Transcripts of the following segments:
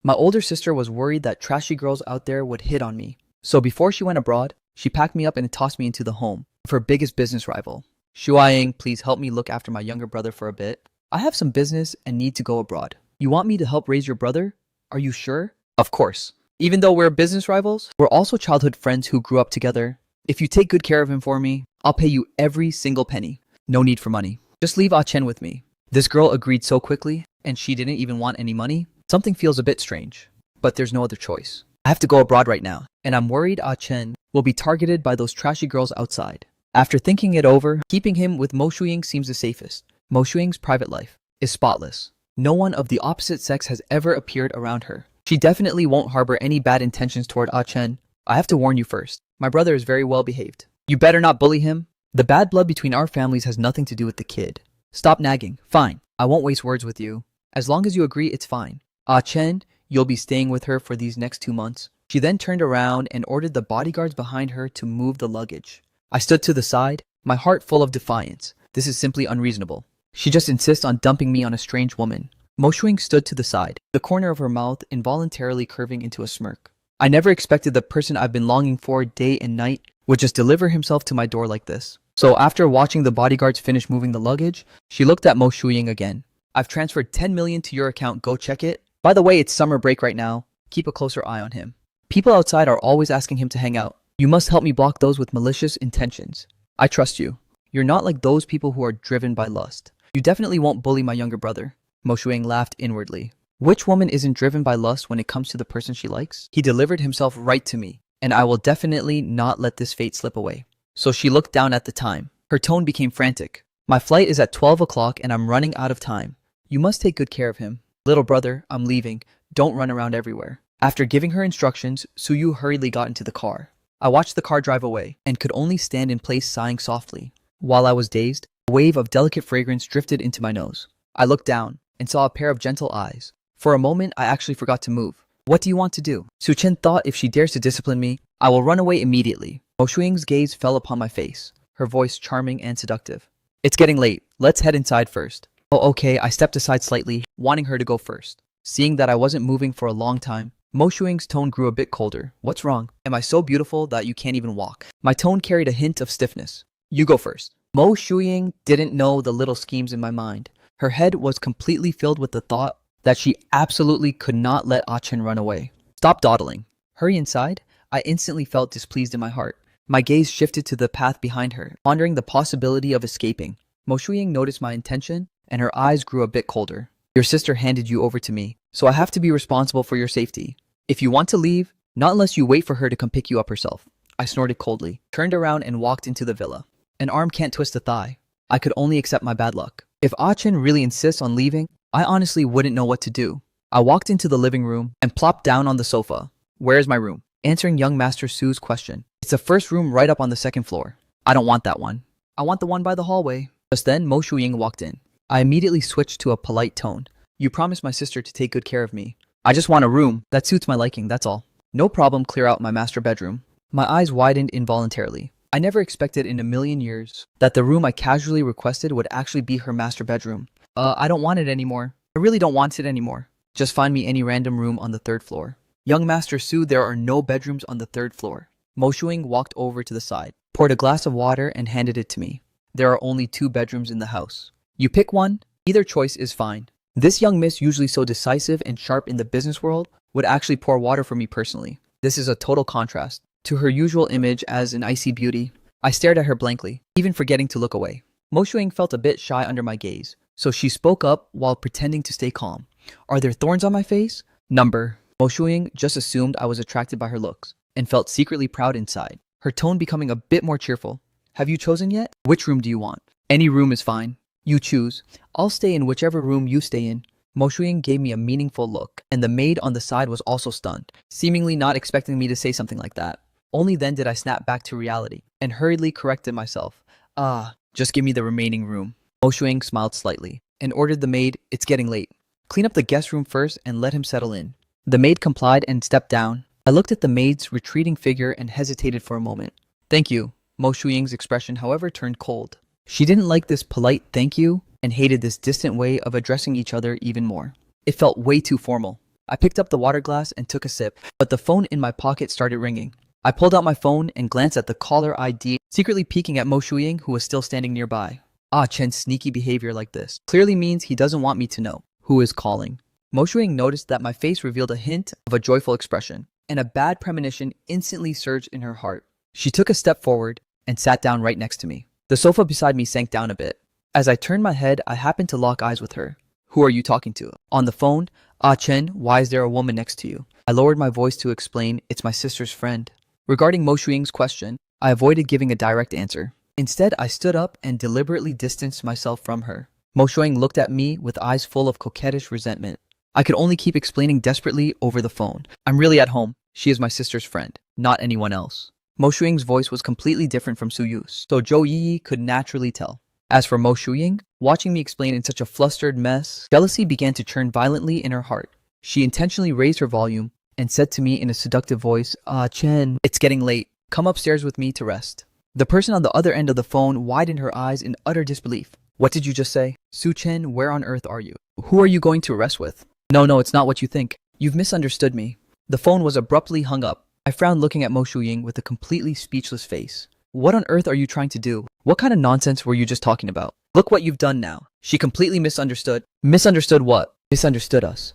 My older sister was worried that trashy girls out there would hit on me. So before she went abroad, she packed me up and tossed me into the home of her biggest business rival. Shuaing, please help me look after my younger brother for a bit. I have some business and need to go abroad. You want me to help raise your brother? Are you sure? Of course. Even though we're business rivals, we're also childhood friends who grew up together. If you take good care of him for me, I'll pay you every single penny. No need for money. Just leave Ah Chen with me. This girl agreed so quickly, and she didn't even want any money. Something feels a bit strange, but there's no other choice. I have to go abroad right now, and I'm worried Ah Chen will be targeted by those trashy girls outside. After thinking it over, keeping him with Mo Shuying seems the safest. Mo Shuying's private life is spotless. No one of the opposite sex has ever appeared around her. She definitely won't harbor any bad intentions toward Ah Chen. I have to warn you first. My brother is very well behaved. You better not bully him. The bad blood between our families has nothing to do with the kid. Stop nagging. Fine. I won't waste words with you. As long as you agree, it's fine. Ah Chen, you'll be staying with her for these next 2 months. She then turned around and ordered the bodyguards behind her to move the luggage. I stood to the side, my heart full of defiance. This is simply unreasonable. She just insists on dumping me on a strange woman. Mo Shuying stood to the side, the corner of her mouth involuntarily curving into a smirk. I never expected the person I've been longing for day and night would just deliver himself to my door like this. So after watching the bodyguards finish moving the luggage, she looked at Mo Shuying again. I've transferred 10 million to your account, go check it. By the way, it's summer break right now. Keep a closer eye on him. People outside are always asking him to hang out. You must help me block those with malicious intentions. I trust you. You're not like those people who are driven by lust. You definitely won't bully my younger brother. Mo Shuying laughed inwardly. Which woman isn't driven by lust when it comes to the person she likes? He delivered himself right to me, and I will definitely not let this fate slip away. So she looked down at the time. Her tone became frantic. My flight is at 12 o'clock and I'm running out of time. You must take good care of him. Little brother, I'm leaving. Don't run around everywhere. After giving her instructions, Suyu hurriedly got into the car. I watched the car drive away and could only stand in place sighing softly. While I was dazed, a wave of delicate fragrance drifted into my nose. I looked down and saw a pair of gentle eyes. For a moment, I actually forgot to move. What do you want to do? Su Chen thought if she dares to discipline me, I will run away immediately. Mo Shuying's gaze fell upon my face, her voice charming and seductive. It's getting late. Let's head inside first. Oh, okay, I stepped aside slightly, wanting her to go first. Seeing that I wasn't moving for a long time, Mo Shuying's tone grew a bit colder. What's wrong? Am I so beautiful that you can't even walk? My tone carried a hint of stiffness. You go first. Mo Shuying didn't know the little schemes in my mind. Her head was completely filled with the thought that she absolutely could not let Ah Chen run away. Stop dawdling. Hurry inside. I instantly felt displeased in my heart. My gaze shifted to the path behind her, pondering the possibility of escaping. Mo Shuying noticed my intention, and her eyes grew a bit colder. Your sister handed you over to me, so I have to be responsible for your safety. If you want to leave, not unless you wait for her to come pick you up herself. I snorted coldly, turned around and walked into the villa. An arm can't twist a thigh. I could only accept my bad luck. If Ah Chen really insists on leaving, I honestly wouldn't know what to do. I walked into the living room and plopped down on the sofa. Where's my room? Answering young Master Su's question. It's the first room right up on the second floor. I don't want that one. I want the one by the hallway. Just then, Mo Shuying walked in. I immediately switched to a polite tone. You promised my sister to take good care of me. I just want a room that suits my liking, that's all. No problem, clear out my master bedroom. My eyes widened involuntarily. I never expected in a million years that the room I casually requested would actually be her master bedroom. I don't want it anymore. I really don't want it anymore. Just find me any random room on the 3rd floor. Young Master Su, there are no bedrooms on the 3rd floor. Mo Shuying walked over to the side, poured a glass of water and handed it to me. There are only 2 bedrooms in the house. You pick one, either choice is fine. This young miss, usually so decisive and sharp in the business world, would actually pour water for me personally. This is a total contrast to her usual image as an icy beauty. I stared at her blankly, even forgetting to look away. Mo Shuying felt a bit shy under my gaze, so she spoke up while pretending to stay calm. Are there thorns on my face? Number. Mo Shuying just assumed I was attracted by her looks and felt secretly proud inside, her tone becoming a bit more cheerful. Have you chosen yet? Which room do you want? Any room is fine. You choose. I'll stay in whichever room you stay in. Mo Shuying gave me a meaningful look, and the maid on the side was also stunned, seemingly not expecting me to say something like that. Only then did I snap back to reality, and hurriedly corrected myself. Just give me the remaining room. Mo Shuying smiled slightly, and ordered the maid, it's getting late. Clean up the guest room first and let him settle in. The maid complied and stepped down. I looked at the maid's retreating figure and hesitated for a moment. Thank you. Mo Shuying's expression, however, turned cold. She didn't like this polite thank you and hated this distant way of addressing each other even more. It felt way too formal. I picked up the water glass and took a sip, but the phone in my pocket started ringing. I pulled out my phone and glanced at the caller ID, secretly peeking at Mo Shuying, who was still standing nearby. Ah, Chen's sneaky behavior like this clearly means he doesn't want me to know who is calling. Mo Shuying noticed that my face revealed a hint of a joyful expression, and a bad premonition instantly surged in her heart. She took a step forward and sat down right next to me. The sofa beside me sank down a bit. As I turned my head, I happened to lock eyes with her. Who are you talking to? On the phone? Ah, Chen, why is there a woman next to you? I lowered my voice to explain it's my sister's friend. Regarding Mo Shuying's question, I avoided giving a direct answer. Instead, I stood up and deliberately distanced myself from her. Mo Shuying looked at me with eyes full of coquettish resentment. I could only keep explaining desperately over the phone. I'm really at home. She is my sister's friend, not anyone else. Mo Shuying's voice was completely different from Su Yu's, so Zhou Yi could naturally tell. As for Mo Shuying, watching me explain in such a flustered mess, jealousy began to churn violently in her heart. She intentionally raised her volume and said to me in a seductive voice, Ah, Chen, it's getting late. Come upstairs with me to rest. The person on the other end of the phone widened her eyes in utter disbelief. What did you just say? Su Chen, where on earth are you? Who are you going to rest with? No, it's not what you think. You've misunderstood me. The phone was abruptly hung up. I frowned looking at Mo Shuying with a completely speechless face. What on earth are you trying to do? What kind of nonsense were you just talking about? Look what you've done now. She completely misunderstood. Misunderstood what? Misunderstood us.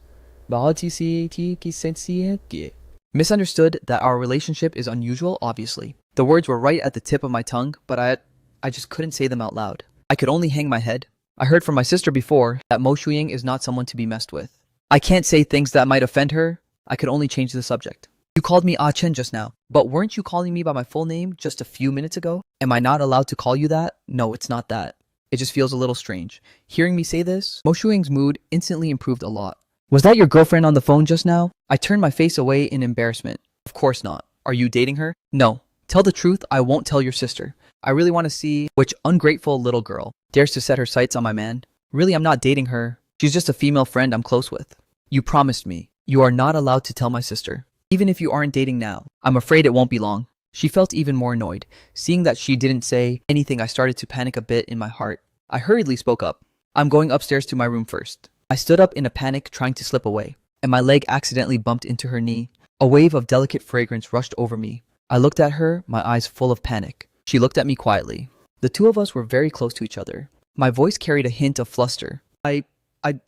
Misunderstood that our relationship is unusual, obviously. The words were right at the tip of my tongue, but I just couldn't say them out loud. I could only hang my head. I heard from my sister before that Mo Shuying is not someone to be messed with. I can't say things that might offend her. I could only change the subject. You called me Ah Chen just now, but weren't you calling me by my full name just a few minutes ago? Am I not allowed to call you that? No, it's not that. It just feels a little strange. Hearing me say this, Mo Shuying's mood instantly improved a lot. Was that your girlfriend on the phone just now? I turned my face away in embarrassment. Of course not. Are you dating her? No. Tell the truth, I won't tell your sister. I really want to see which ungrateful little girl dares to set her sights on my man. Really, I'm not dating her. She's just a female friend I'm close with. You promised me. You are not allowed to tell my sister. Even if you aren't dating now, I'm afraid it won't be long. She felt even more annoyed. Seeing that she didn't say anything, I started to panic a bit in my heart. I hurriedly spoke up. I'm going upstairs to my room first. I stood up in a panic, trying to slip away, and my leg accidentally bumped into her knee. A wave of delicate fragrance rushed over me. I looked at her, my eyes full of panic. She looked at me quietly. The two of us were very close to each other. My voice carried a hint of fluster. I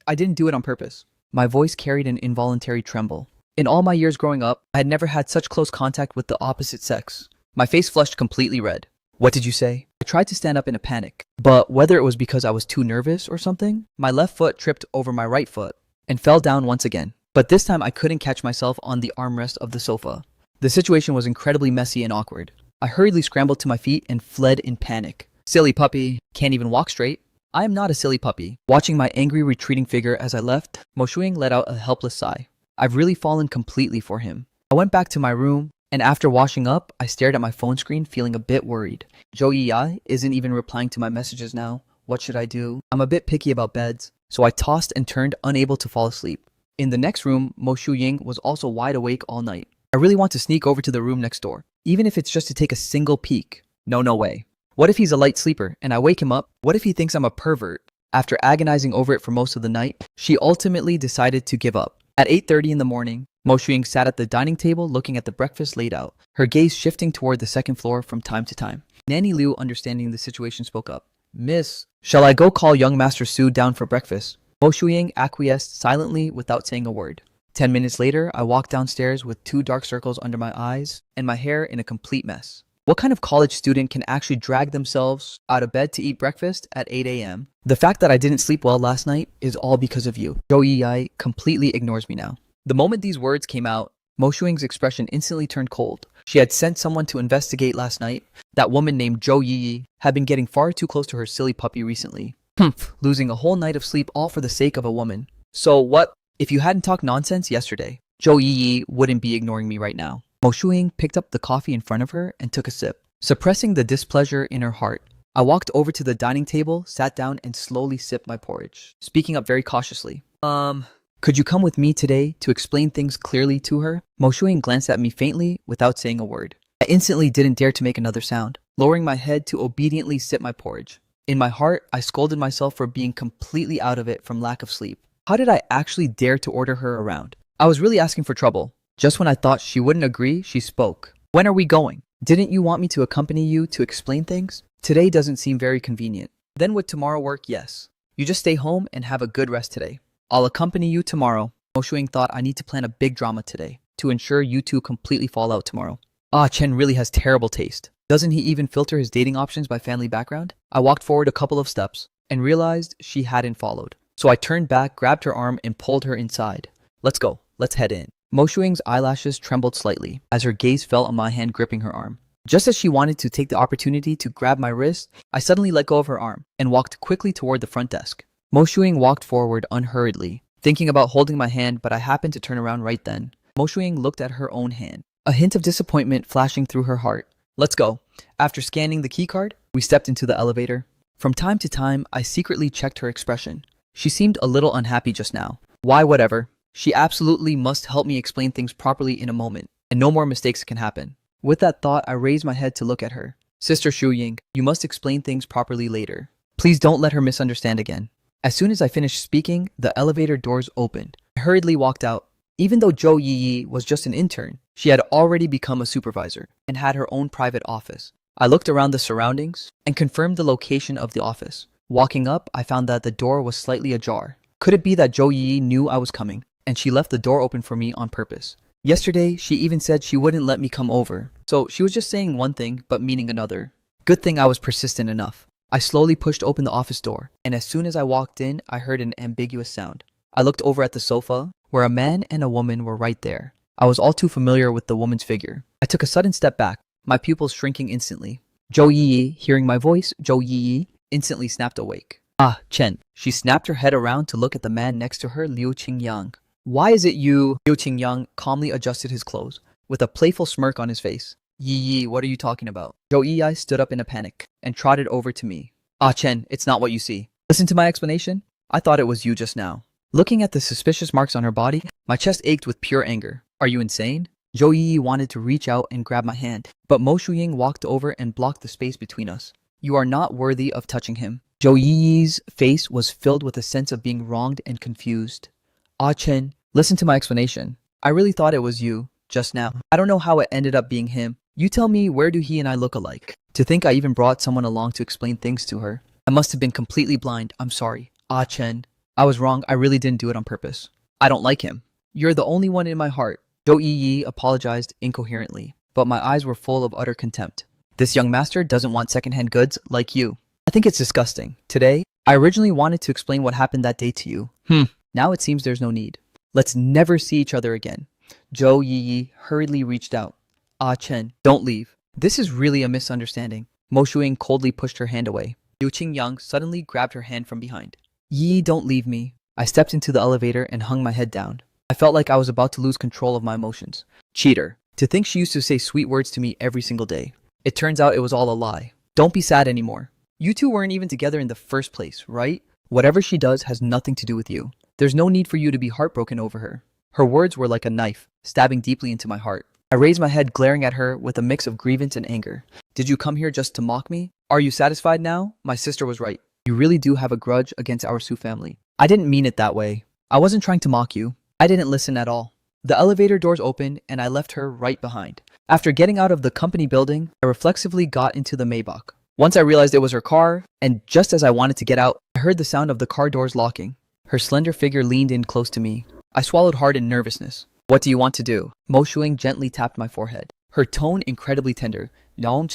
didn't do it on purpose. My voice carried an involuntary tremble. In all my years growing up, I had never had such close contact with the opposite sex. My face flushed completely red. What did you say? I tried to stand up in a panic, but whether it was because I was too nervous or something, my left foot tripped over my right foot and fell down once again. But this time I couldn't catch myself on the armrest of the sofa. The situation was incredibly messy and awkward. I hurriedly scrambled to my feet and fled in panic. Silly puppy, can't even walk straight. I am not a silly puppy. Watching my angry retreating figure as I left, Mo Shuying let out a helpless sigh. I've really fallen completely for him. I went back to my room, and after washing up, I stared at my phone screen feeling a bit worried. Zhou Yi isn't even replying to my messages now. What should I do? I'm a bit picky about beds, so I tossed and turned, unable to fall asleep. In the next room, Mo Shuying was also wide awake all night. I really want to sneak over to the room next door, even if it's just to take a single peek. No way. What if he's a light sleeper and I wake him up? What if he thinks I'm a pervert? After agonizing over it for most of the night, she ultimately decided to give up. At 8:30 in the morning, Mo Shuying sat at the dining table looking at the breakfast laid out, her gaze shifting toward the second floor from time to time. Nanny Liu, understanding the situation, spoke up. Miss, shall I go call young Master Su down for breakfast? Mo Shuying acquiesced silently without saying a word. 10 minutes later, I walked downstairs with 2 dark circles under my eyes and my hair in a complete mess. What kind of college student can actually drag themselves out of bed to eat breakfast at 8 a.m.? The fact that I didn't sleep well last night is all because of you. Zhou Yi completely ignores me now. The moment these words came out, Mo Shuying's expression instantly turned cold. She had sent someone to investigate last night. That woman named Zhou Yi had been getting far too close to her silly puppy recently. Losing a whole night of sleep all for the sake of a woman. So what? If you hadn't talked nonsense yesterday, Zhou Yi wouldn't be ignoring me right now. Mo Shuying picked up the coffee in front of her and took a sip. Suppressing the displeasure in her heart, I walked over to the dining table, sat down, and slowly sipped my porridge, speaking up very cautiously. Could you come with me today to explain things clearly to her? Mo Shuying glanced at me faintly without saying a word. I instantly didn't dare to make another sound, lowering my head to obediently sip my porridge. In my heart, I scolded myself for being completely out of it from lack of sleep. How did I actually dare to order her around? I was really asking for trouble. Just when I thought she wouldn't agree, she spoke. When are we going? Didn't you want me to accompany you to explain things? Today doesn't seem very convenient. Then would tomorrow work? Yes. You just stay home and have a good rest today. I'll accompany you tomorrow. Mo Shuing thought I need to plan a big drama today to ensure you two completely fall out tomorrow. Ah, Chen really has terrible taste. Doesn't he even filter his dating options by family background? I walked forward a couple of steps and realized she hadn't followed. So I turned back, grabbed her arm, and pulled her inside. Let's go. Let's head in. Mo Shuing's eyelashes trembled slightly as her gaze fell on my hand gripping her arm. Just as she wanted to take the opportunity to grab my wrist, I suddenly let go of her arm and walked quickly toward the front desk. Mo Shuing walked forward unhurriedly, thinking about holding my hand, but I happened to turn around right then. Mo Shuing looked at her own hand, a hint of disappointment flashing through her heart. Let's go. After scanning the keycard, we stepped into the elevator. From time to time, I secretly checked her expression. She seemed a little unhappy just now. Why, whatever. She absolutely must help me explain things properly in a moment, and no more mistakes can happen. With that thought, I raised my head to look at her. Sister Shu Ying, you must explain things properly later. Please don't let her misunderstand again. As soon as I finished speaking, the elevator doors opened. I hurriedly walked out. Even though Zhou Yi was just an intern, she had already become a supervisor and had her own private office. I looked around the surroundings and confirmed the location of the office. Walking up, I found that the door was slightly ajar. Could it be that Zhou Yi knew I was coming, and she left the door open for me on purpose? Yesterday, she even said she wouldn't let me come over, so she was just saying one thing but meaning another. Good thing I was persistent enough. I slowly pushed open the office door, and as soon as I walked in, I heard an ambiguous sound. I looked over at the sofa, where a man and a woman were right there. I was all too familiar with the woman's figure. I took a sudden step back, my pupils shrinking instantly. Zhou Yi, hearing my voice, Zhou Yi, instantly snapped awake. Ah, Chen. She snapped her head around to look at the man next to her, Liu Qingyang. Why is it you? Liu Qingyang calmly adjusted his clothes, with a playful smirk on his face. Yi, what are you talking about? Zhou Yi stood up in a panic and trotted over to me. Ah, Chen, it's not what you see. Listen to my explanation. I thought it was you just now. Looking at the suspicious marks on her body, my chest ached with pure anger. Are you insane? Zhou Yi wanted to reach out and grab my hand, but Mo Shuying walked over and blocked the space between us. You are not worthy of touching him. Zhou Yi's face was filled with a sense of being wronged and confused. Ah, Chen, listen to my explanation. I really thought it was you, just now. I don't know how it ended up being him. You tell me, where do he and I look alike? To think I even brought someone along to explain things to her. I must have been completely blind. I'm sorry. Ah, Chen. I was wrong. I really didn't do it on purpose. I don't like him. You're the only one in my heart. Zhou Yi apologized incoherently, but my eyes were full of utter contempt. This young master doesn't want secondhand goods like you. I think it's disgusting. Today, I originally wanted to explain what happened that day to you. Now it seems there's no need. Let's never see each other again. Zhou Yi hurriedly reached out. Ah, Chen, don't leave. This is really a misunderstanding. Mo Shuing coldly pushed her hand away. Liu Qingyang suddenly grabbed her hand from behind. Yi, don't leave me. I stepped into the elevator and hung my head down. I felt like I was about to lose control of my emotions. Cheater. To think she used to say sweet words to me every single day. It turns out it was all a lie. Don't be sad anymore. You two weren't even together in the first place, right? Whatever she does has nothing to do with you. There's no need for you to be heartbroken over her. Her words were like a knife, stabbing deeply into my heart. I raised my head, glaring at her with a mix of grievance and anger. Did you come here just to mock me? Are you satisfied now? My sister was right. You really do have a grudge against our Su family. I didn't mean it that way. I wasn't trying to mock you. I didn't listen at all. The elevator doors opened and I left her right behind. After getting out of the company building, I reflexively got into the Maybach. Once I realized it was her car, and just as I wanted to get out, I heard the sound of the car doors locking. Her slender figure leaned in close to me. I swallowed hard in nervousness. What do you want to do? Mo Shuing gently tapped my forehead. Her tone incredibly tender. Don't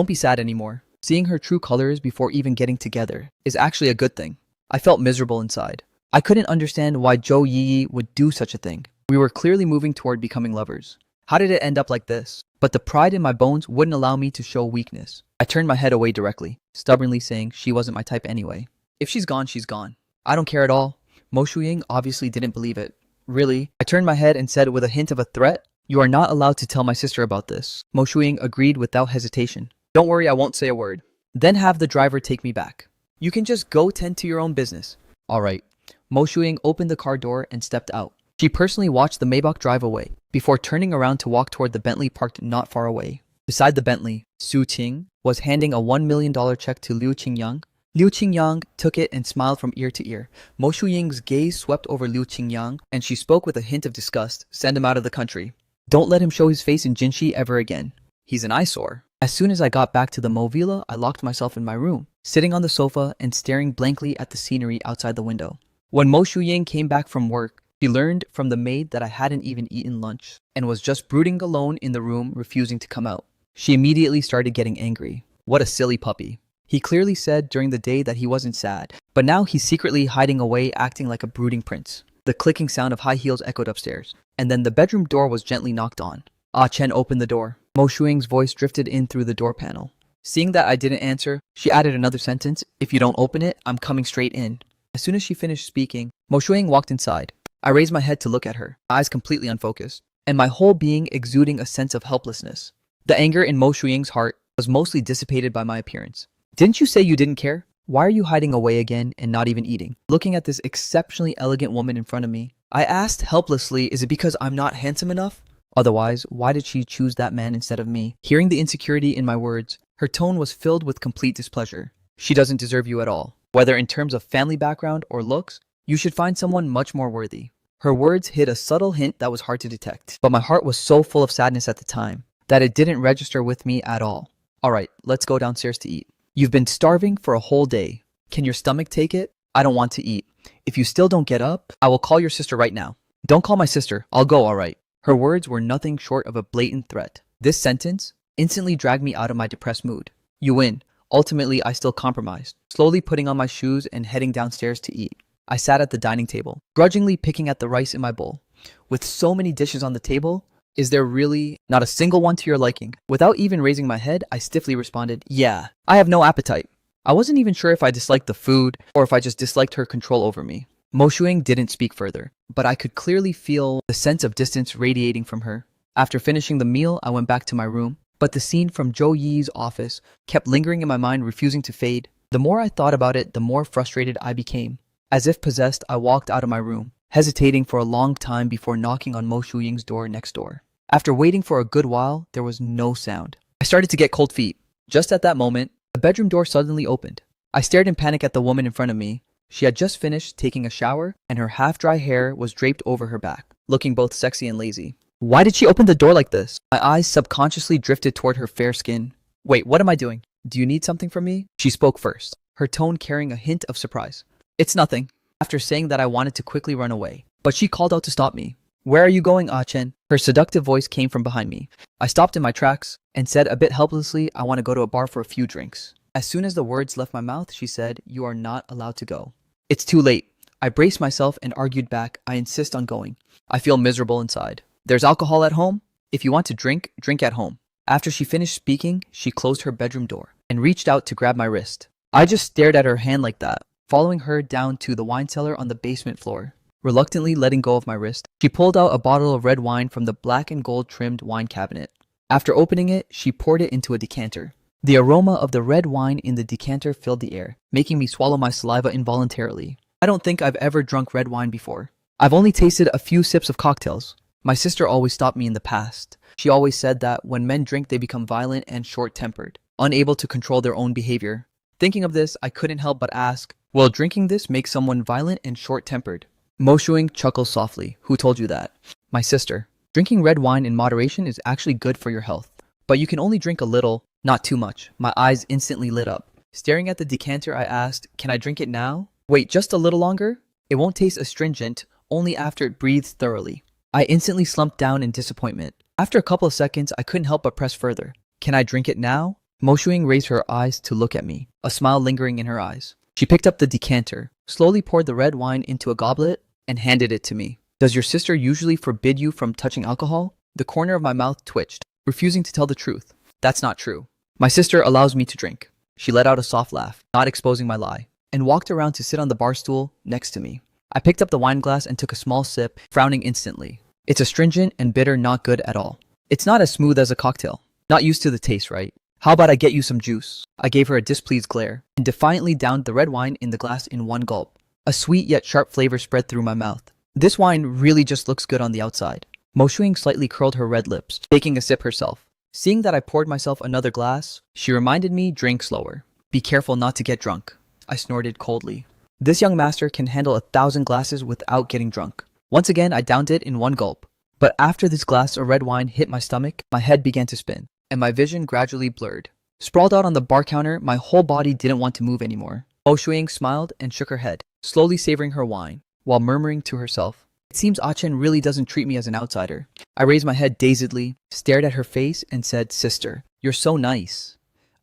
be sad anymore. Seeing her true colors before even getting together is actually a good thing. I felt miserable inside. I couldn't understand why Zhou Yi would do such a thing. We were clearly moving toward becoming lovers. How did it end up like this? But the pride in my bones wouldn't allow me to show weakness. I turned my head away directly, stubbornly saying she wasn't my type anyway. If she's gone, she's gone. I don't care at all. Mo Shuying obviously didn't believe it. Really? I turned my head and said with a hint of a threat, you are not allowed to tell my sister about this. Mo Shuying agreed without hesitation. Don't worry, I won't say a word. Then have the driver take me back. You can just go tend to your own business. Alright. Mo Shuying opened the car door and stepped out. She personally watched the Maybach drive away, before turning around to walk toward the Bentley parked not far away. Beside the Bentley, Su Qing was handing a $1 million check to Liu Qingyang. Liu Qingyang took it and smiled from ear to ear. Mo Shuying's gaze swept over Liu Qingyang, and she spoke with a hint of disgust. Send him out of the country. Don't let him show his face in Jinshi ever again. He's an eyesore. As soon as I got back to the Mo Villa, I locked myself in my room, sitting on the sofa and staring blankly at the scenery outside the window. When Mo Shuying came back from work, she learned from the maid that I hadn't even eaten lunch and was just brooding alone in the room, refusing to come out. She immediately started getting angry. What a silly puppy. He clearly said during the day that he wasn't sad, but now he's secretly hiding away, acting like a brooding prince. The clicking sound of high heels echoed upstairs, and then the bedroom door was gently knocked on. Ah Chen opened the door. Mo Shuying's voice drifted in through the door panel. Seeing that I didn't answer, she added another sentence. If you don't open it, I'm coming straight in. As soon as she finished speaking, Mo Shuying walked inside. I raised my head to look at her, eyes completely unfocused, and my whole being exuding a sense of helplessness. The anger in Mo Shuying's heart was mostly dissipated by my appearance. Didn't you say you didn't care? Why are you hiding away again and not even eating? Looking at this exceptionally elegant woman in front of me, I asked helplessly, is it because I'm not handsome enough? Otherwise, why did she choose that man instead of me? Hearing the insecurity in my words, her tone was filled with complete displeasure. She doesn't deserve you at all. Whether in terms of family background or looks, you should find someone much more worthy. Her words hid a subtle hint that was hard to detect, but my heart was so full of sadness at the time that it didn't register with me at all. Alright, let's go downstairs to eat. You've been starving for a whole day. Can your stomach take it? I don't want to eat. If you still don't get up, I will call your sister right now. Don't call my sister. I'll go, alright. Her words were nothing short of a blatant threat. This sentence instantly dragged me out of my depressed mood. You win. Ultimately, I still compromised, slowly putting on my shoes and heading downstairs to eat. I sat at the dining table, grudgingly picking at the rice in my bowl. With so many dishes on the table, is there really not a single one to your liking? Without even raising my head, I stiffly responded, yeah, I have no appetite. I wasn't even sure if I disliked the food or if I just disliked her control over me. Mo Shuying didn't speak further, but I could clearly feel the sense of distance radiating from her. After finishing the meal, I went back to my room, but the scene from Zhou Yi's office kept lingering in my mind, refusing to fade. The more I thought about it, the more frustrated I became. As if possessed, I walked out of my room, hesitating for a long time before knocking on Mo Shuying's door next door. After waiting for a good while, there was no sound. I started to get cold feet. Just at that moment, the bedroom door suddenly opened. I stared in panic at the woman in front of me. She had just finished taking a shower, and her half-dry hair was draped over her back, looking both sexy and lazy. Why did she open the door like this? My eyes subconsciously drifted toward her fair skin. Wait, what am I doing? Do you need something from me? She spoke first, her tone carrying a hint of surprise. It's nothing. After saying that, I wanted to quickly run away, but she called out to stop me. Where are you going, Ah Chen? Her seductive voice came from behind me. I stopped in my tracks and said a bit helplessly, I want to go to a bar for a few drinks. As soon as the words left my mouth, she said, you are not allowed to go. It's too late. I braced myself and argued back, I insist on going. I feel miserable inside. There's alcohol at home. If you want to drink, drink at home. After she finished speaking, she closed her bedroom door and reached out to grab my wrist. I just stared at her hand like that, following her down to the wine cellar on the basement floor. Reluctantly letting go of my wrist, she pulled out a bottle of red wine from the black and gold trimmed wine cabinet. After opening it, she poured it into a decanter. The aroma of the red wine in the decanter filled the air, making me swallow my saliva involuntarily. I don't think I've ever drunk red wine before. I've only tasted a few sips of cocktails. My sister always stopped me in the past. She always said that when men drink, they become violent and short-tempered, unable to control their own behavior. Thinking of this, I couldn't help but ask, will drinking this make someone violent and short-tempered? Mo Shuying chuckled softly. Who told you that? My sister. Drinking red wine in moderation is actually good for your health. But you can only drink a little, not too much. My eyes instantly lit up. Staring at the decanter, I asked, can I drink it now? Wait, just a little longer? It won't taste astringent, only after it breathes thoroughly. I instantly slumped down in disappointment. After a couple of seconds, I couldn't help but press further. Can I drink it now? Mo Shuying raised her eyes to look at me, a smile lingering in her eyes. She picked up the decanter, slowly poured the red wine into a goblet, and handed it to me. Does your sister usually forbid you from touching alcohol? The corner of my mouth twitched, refusing to tell the truth. That's not true. My sister allows me to drink. She let out a soft laugh, not exposing my lie, and walked around to sit on the bar stool next to me. I picked up the wine glass and took a small sip, frowning instantly. It's astringent and bitter, not good at all. It's not as smooth as a cocktail. Not used to the taste, right? How about I get you some juice? I gave her a displeased glare and defiantly downed the red wine in the glass in one gulp. A sweet yet sharp flavor spread through my mouth. This wine really just looks good on the outside. Mo Shuying slightly curled her red lips, taking a sip herself. Seeing that I poured myself another glass, she reminded me, drink slower. Be careful not to get drunk. I snorted coldly. This young master can handle 1,000 glasses without getting drunk. Once again, I downed it in one gulp. But after this glass of red wine hit my stomach, my head began to spin, and my vision gradually blurred. Sprawled out on the bar counter, my whole body didn't want to move anymore. Mo Shuiying smiled and shook her head, slowly savoring her wine, while murmuring to herself, "It seems Ah-Chen really doesn't treat me as an outsider." I raised my head dazedly, stared at her face, and said, "Sister, you're so nice."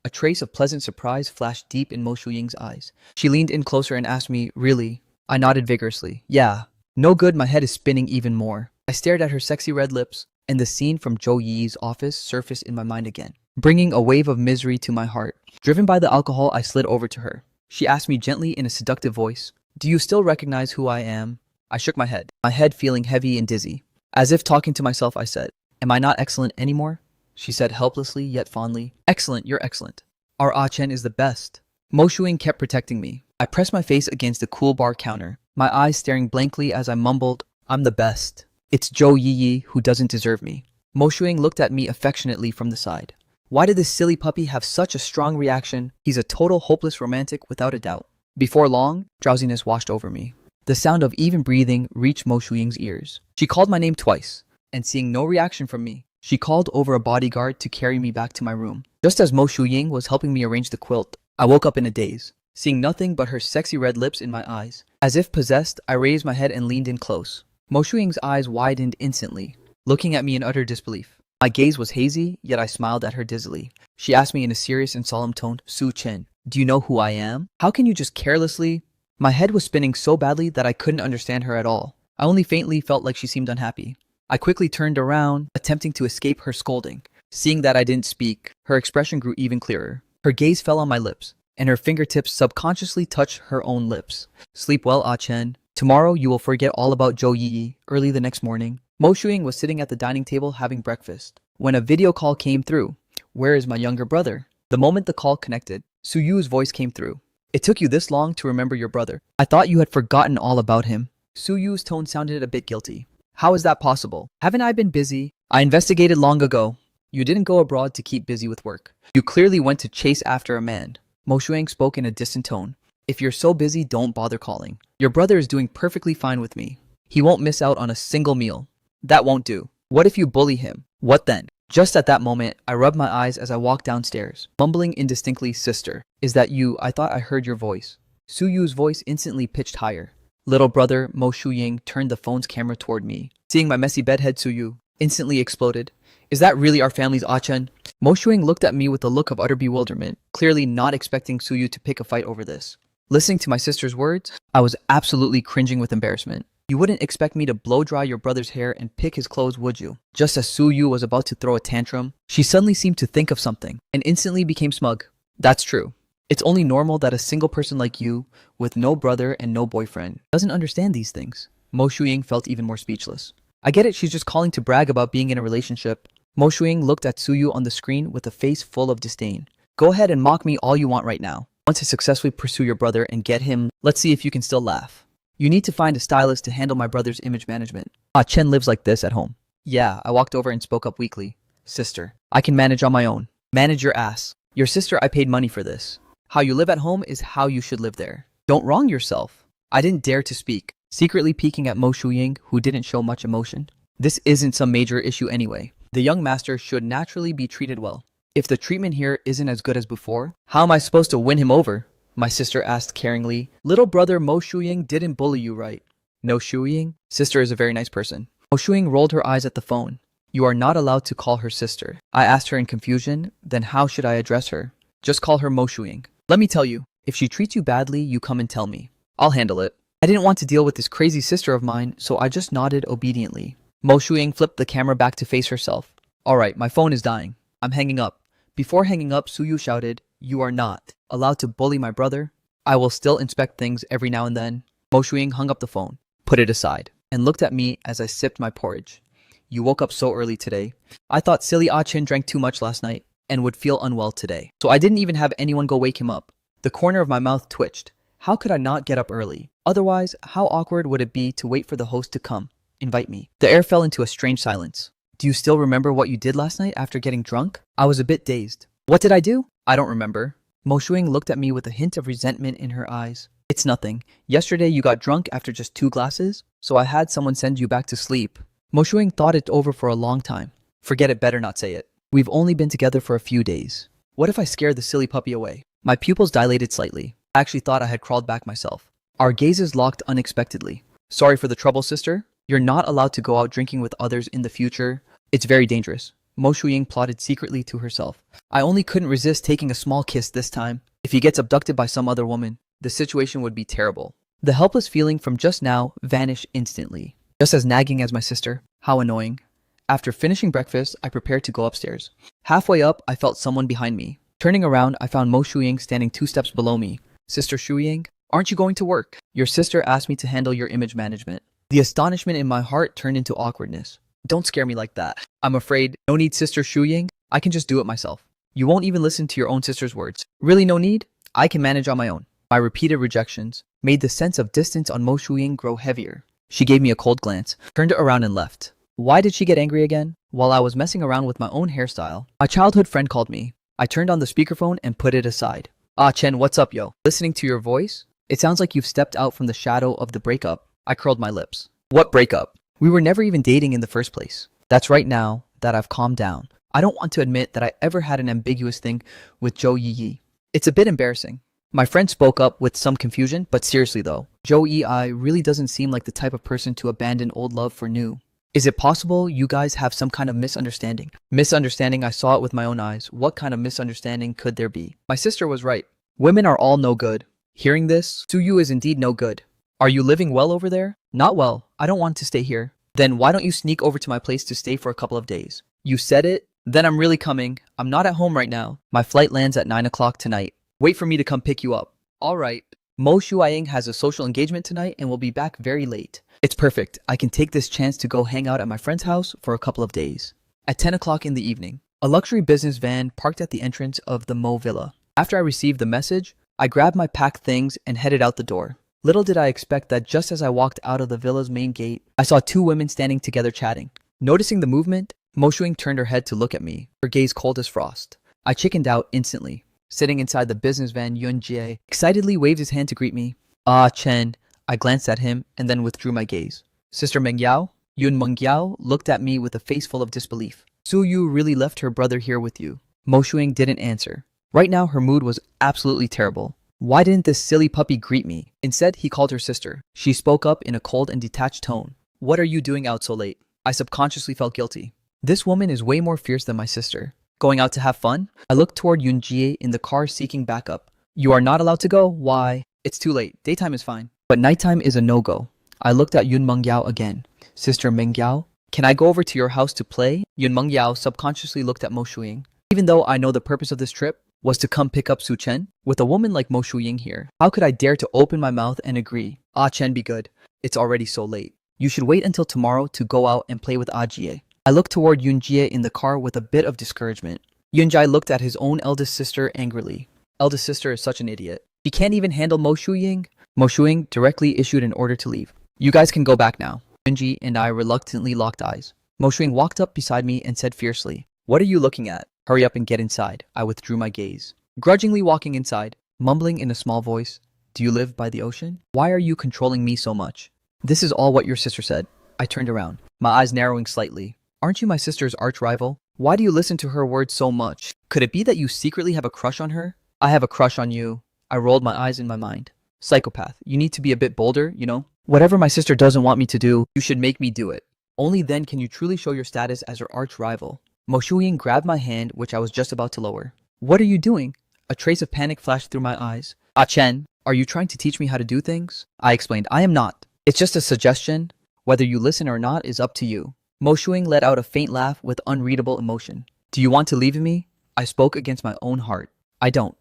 A trace of pleasant surprise flashed deep in Mo Shuying's eyes. She leaned in closer and asked me, "Really?" I nodded vigorously. "Yeah." No good, my head is spinning even more. I stared at her sexy red lips, and the scene from Zhou Yi's office surfaced in my mind again, bringing a wave of misery to my heart. Driven by the alcohol, I slid over to her. She asked me gently in a seductive voice, "Do you still recognize who I am?" I shook my head feeling heavy and dizzy. As if talking to myself, I said, "Am I not excellent anymore?" She said helplessly yet fondly, "Excellent, you're excellent. Our Ah-Chen is the best." Mo Shuying kept protecting me. I pressed my face against the cool bar counter, my eyes staring blankly as I mumbled, "I'm the best. It's Zhou Yi who doesn't deserve me." Mo Shuying looked at me affectionately from the side. Why did this silly puppy have such a strong reaction? He's a total hopeless romantic without a doubt. Before long, drowsiness washed over me. The sound of even breathing reached Mo Shuying's ears. She called my name twice, and seeing no reaction from me, she called over a bodyguard to carry me back to my room. Just as Mo Shuying was helping me arrange the quilt, I woke up in a daze, seeing nothing but her sexy red lips in my eyes. As if possessed, I raised my head and leaned in close. Mo Shuying's eyes widened instantly, looking at me in utter disbelief. My gaze was hazy, yet I smiled at her dizzily. She asked me in a serious and solemn tone, "Su Chen, do you know who I am? How can you just carelessly—" My head was spinning so badly that I couldn't understand her at all. I only faintly felt like she seemed unhappy. I quickly turned around, attempting to escape her scolding. Seeing that I didn't speak, her expression grew even clearer. Her gaze fell on my lips, and her fingertips subconsciously touched her own lips. "Sleep well, Ah-Chen. Tomorrow you will forget all about Zhou Yi." Early the next morning, Mo Shuying was sitting at the dining table having breakfast, when a video call came through. "Where is my younger brother?" The moment the call connected, Su Yu's voice came through. "It took you this long to remember your brother. I thought you had forgotten all about him." Su Yu's tone sounded a bit guilty. "How is that possible? Haven't I been busy? I investigated long ago. You didn't go abroad to keep busy with work. You clearly went to chase after a man." Mo Shuying spoke in a distant tone. "If you're so busy, don't bother calling. Your brother is doing perfectly fine with me. He won't miss out on a single meal." "That won't do. What if you bully him? What then?" Just at that moment, I rubbed my eyes as I walked downstairs, mumbling indistinctly, "Sister, is that you? I thought I heard your voice." Su Yu's voice instantly pitched higher. Little brother Mo Shuying turned the phone's camera toward me. Seeing my messy bedhead, Su Yu instantly exploded. "Is that really our family's Ah-Chen?" Mo Shuying looked at me with a look of utter bewilderment, clearly not expecting Su Yu to pick a fight over this. Listening to my sister's words, I was absolutely cringing with embarrassment. "You wouldn't expect me to blow dry your brother's hair and pick his clothes, would you?" Just as Su Yu was about to throw a tantrum, she suddenly seemed to think of something and instantly became smug. "That's true. It's only normal that a single person like you, with no brother and no boyfriend, doesn't understand these things." Mo Shuying felt even more speechless. "I get it, she's just calling to brag about being in a relationship." Mo Shuying looked at Su Yu on the screen with a face full of disdain. "Go ahead and mock me all you want right now. Want to successfully pursue your brother and get him? Let's see if you can still laugh. You need to find a stylist to handle my brother's image management. Ah-Chen lives like this at home." "Yeah," I walked over and spoke up weakly. "Sister, I can manage on my own." "Manage your ass. Your sister, I paid money for this. How you live at home is how you should live there. Don't wrong yourself." I didn't dare to speak, secretly peeking at Mo Shuying, who didn't show much emotion. This isn't some major issue anyway. The young master should naturally be treated well. If the treatment here isn't as good as before, how am I supposed to win him over? My sister asked caringly. "Little brother Mo Shuying didn't bully you, right?" "No, Shuying. Sister is a very nice person." Mo Shuying rolled her eyes at the phone. "You are not allowed to call her sister." I asked her in confusion. Then how should I address her? "Just call her Mo Shuying. Let me tell you, if she treats you badly, you come and tell me. I'll handle it." I didn't want to deal with this crazy sister of mine, so I just nodded obediently. Mo Shuying flipped the camera back to face herself. "Alright, my phone is dying. I'm hanging up." Before hanging up, Su Yu shouted, "You are not allowed to bully my brother. I will still inspect things every now and then." Mo Shuying hung up the phone, put it aside, and looked at me as I sipped my porridge. "You woke up so early today. I thought silly Ah-Chen drank too much last night and would feel unwell today. So I didn't even have anyone go wake him up." The corner of my mouth twitched. How could I not get up early? Otherwise, how awkward would it be to wait for the host to come, invite me? The air fell into a strange silence. "Do you still remember what you did last night after getting drunk?" I was a bit dazed. "What did I do?" "I don't remember. Mo Shuing looked at me with a hint of resentment in her eyes. It's nothing. Yesterday you got drunk after just 2 glasses, so I had someone send you back to sleep. Mo Shuing thought it over for a long time. Forget it, better not say it. We've only been together for a few days. What if I scare the silly puppy away? My pupils dilated slightly. I actually thought I had crawled back myself. Our gazes locked unexpectedly. Sorry for the trouble, sister. You're not allowed to go out drinking with others in the future. It's very dangerous. Mo Shuying plotted secretly to herself. I only couldn't resist taking a small kiss this time. If he gets abducted by some other woman, the situation would be terrible. The helpless feeling from just now vanished instantly. Just as nagging as my sister. How annoying. After finishing breakfast, I prepared to go upstairs. Halfway up, I felt someone behind me. Turning around, I found Mo Shuying standing 2 steps below me. Sister Shuying, aren't you going to work? Your sister asked me to handle your image management. The astonishment in my heart turned into awkwardness. Don't scare me like that. I'm afraid. No need, Sister Shuying. I can just do it myself. You won't even listen to your own sister's words. Really no need? I can manage on my own. My repeated rejections made the sense of distance on Mo Shuying grow heavier. She gave me a cold glance, turned around and left. Why did she get angry again? While I was messing around with my own hairstyle, my childhood friend called me. I turned on the speakerphone and put it aside. Ah, Chen, what's up, yo? Listening to your voice? It sounds like you've stepped out from the shadow of the breakup. I curled my lips. What breakup? We were never even dating in the first place. That's right now that I've calmed down. I don't want to admit that I ever had an ambiguous thing with Zhou Yi. It's a bit embarrassing. My friend spoke up with some confusion, but seriously though, Zhou Yi really doesn't seem like the type of person to abandon old love for new. Is it possible you guys have some kind of misunderstanding? Misunderstanding, I saw it with my own eyes. What kind of misunderstanding could there be? My sister was right. Women are all no good. Hearing this, Suyu is indeed no good. Are you living well over there? Not well. I don't want to stay here. Then why don't you sneak over to my place to stay for a couple of days? You said it? Then I'm really coming. I'm not at home right now. My flight lands at 9 o'clock tonight. Wait for me to come pick you up. Alright. Mo Shuaying has a social engagement tonight and will be back very late. It's perfect. I can take this chance to go hang out at my friend's house for a couple of days. At 10 o'clock in the evening, a luxury business van parked at the entrance of the Mo Villa. After I received the message, I grabbed my packed things and headed out the door. Little did I expect that just as I walked out of the villa's main gate, I saw 2 women standing together chatting. Noticing the movement, Mo Shuing turned her head to look at me, her gaze cold as frost. I chickened out instantly. Sitting inside the business van, Yun Jie excitedly waved his hand to greet me. Ah, Chen. I glanced at him and then withdrew my gaze. Sister Meng Yao? Yun Meng Yao looked at me with a face full of disbelief. Su Yu really left her brother here with you. Mo Shuing didn't answer. Right now, her mood was absolutely terrible. Why didn't this silly puppy greet me? Instead, he called her sister. She spoke up in a cold and detached tone. What are you doing out so late? I subconsciously felt guilty. This woman is way more fierce than my sister. Going out to have fun? I looked toward Yun Jie in the car seeking backup. You are not allowed to go? Why? It's too late. Daytime is fine. But nighttime is a no-go. I looked at Yun Meng Yao again. Sister Meng Yao, can I go over to your house to play? Yun Meng Yao subconsciously looked at Mo Shuying. Even though I know the purpose of this trip was to come pick up Su Chen, with a woman like Mo Shuying here, how could I dare to open my mouth and agree? Ah, Chen, be good. It's already so late. You should wait until tomorrow to go out and play with Ah Jie. I looked toward Yun Jie in the car with a bit of discouragement. Yun Jie looked at his own eldest sister angrily. Eldest sister is such an idiot. She can't even handle Mo Shuying. Mo Shuying directly issued an order to leave. You guys can go back now. Yun Jie and I reluctantly locked eyes. Mo Shuying walked up beside me and said fiercely, What are you looking at? Hurry up and get inside. I withdrew my gaze. Grudgingly walking inside, mumbling in a small voice, Do you live by the ocean? Why are you controlling me so much? This is all what your sister said. I turned around, my eyes narrowing slightly. Aren't you my sister's arch rival? Why do you listen to her words so much? Could it be that you secretly have a crush on her? I have a crush on you. I rolled my eyes in my mind. Psychopath, you need to be a bit bolder, you know? Whatever my sister doesn't want me to do, you should make me do it. Only then can you truly show your status as her arch rival. Mo Shuying grabbed my hand, which I was just about to lower. What are you doing? A trace of panic flashed through my eyes. Ah Chen, are you trying to teach me how to do things? I explained, I am not. It's just a suggestion. Whether you listen or not is up to you. Mo Shuying let out a faint laugh with unreadable emotion. Do you want to leave me? I spoke against my own heart. I don't.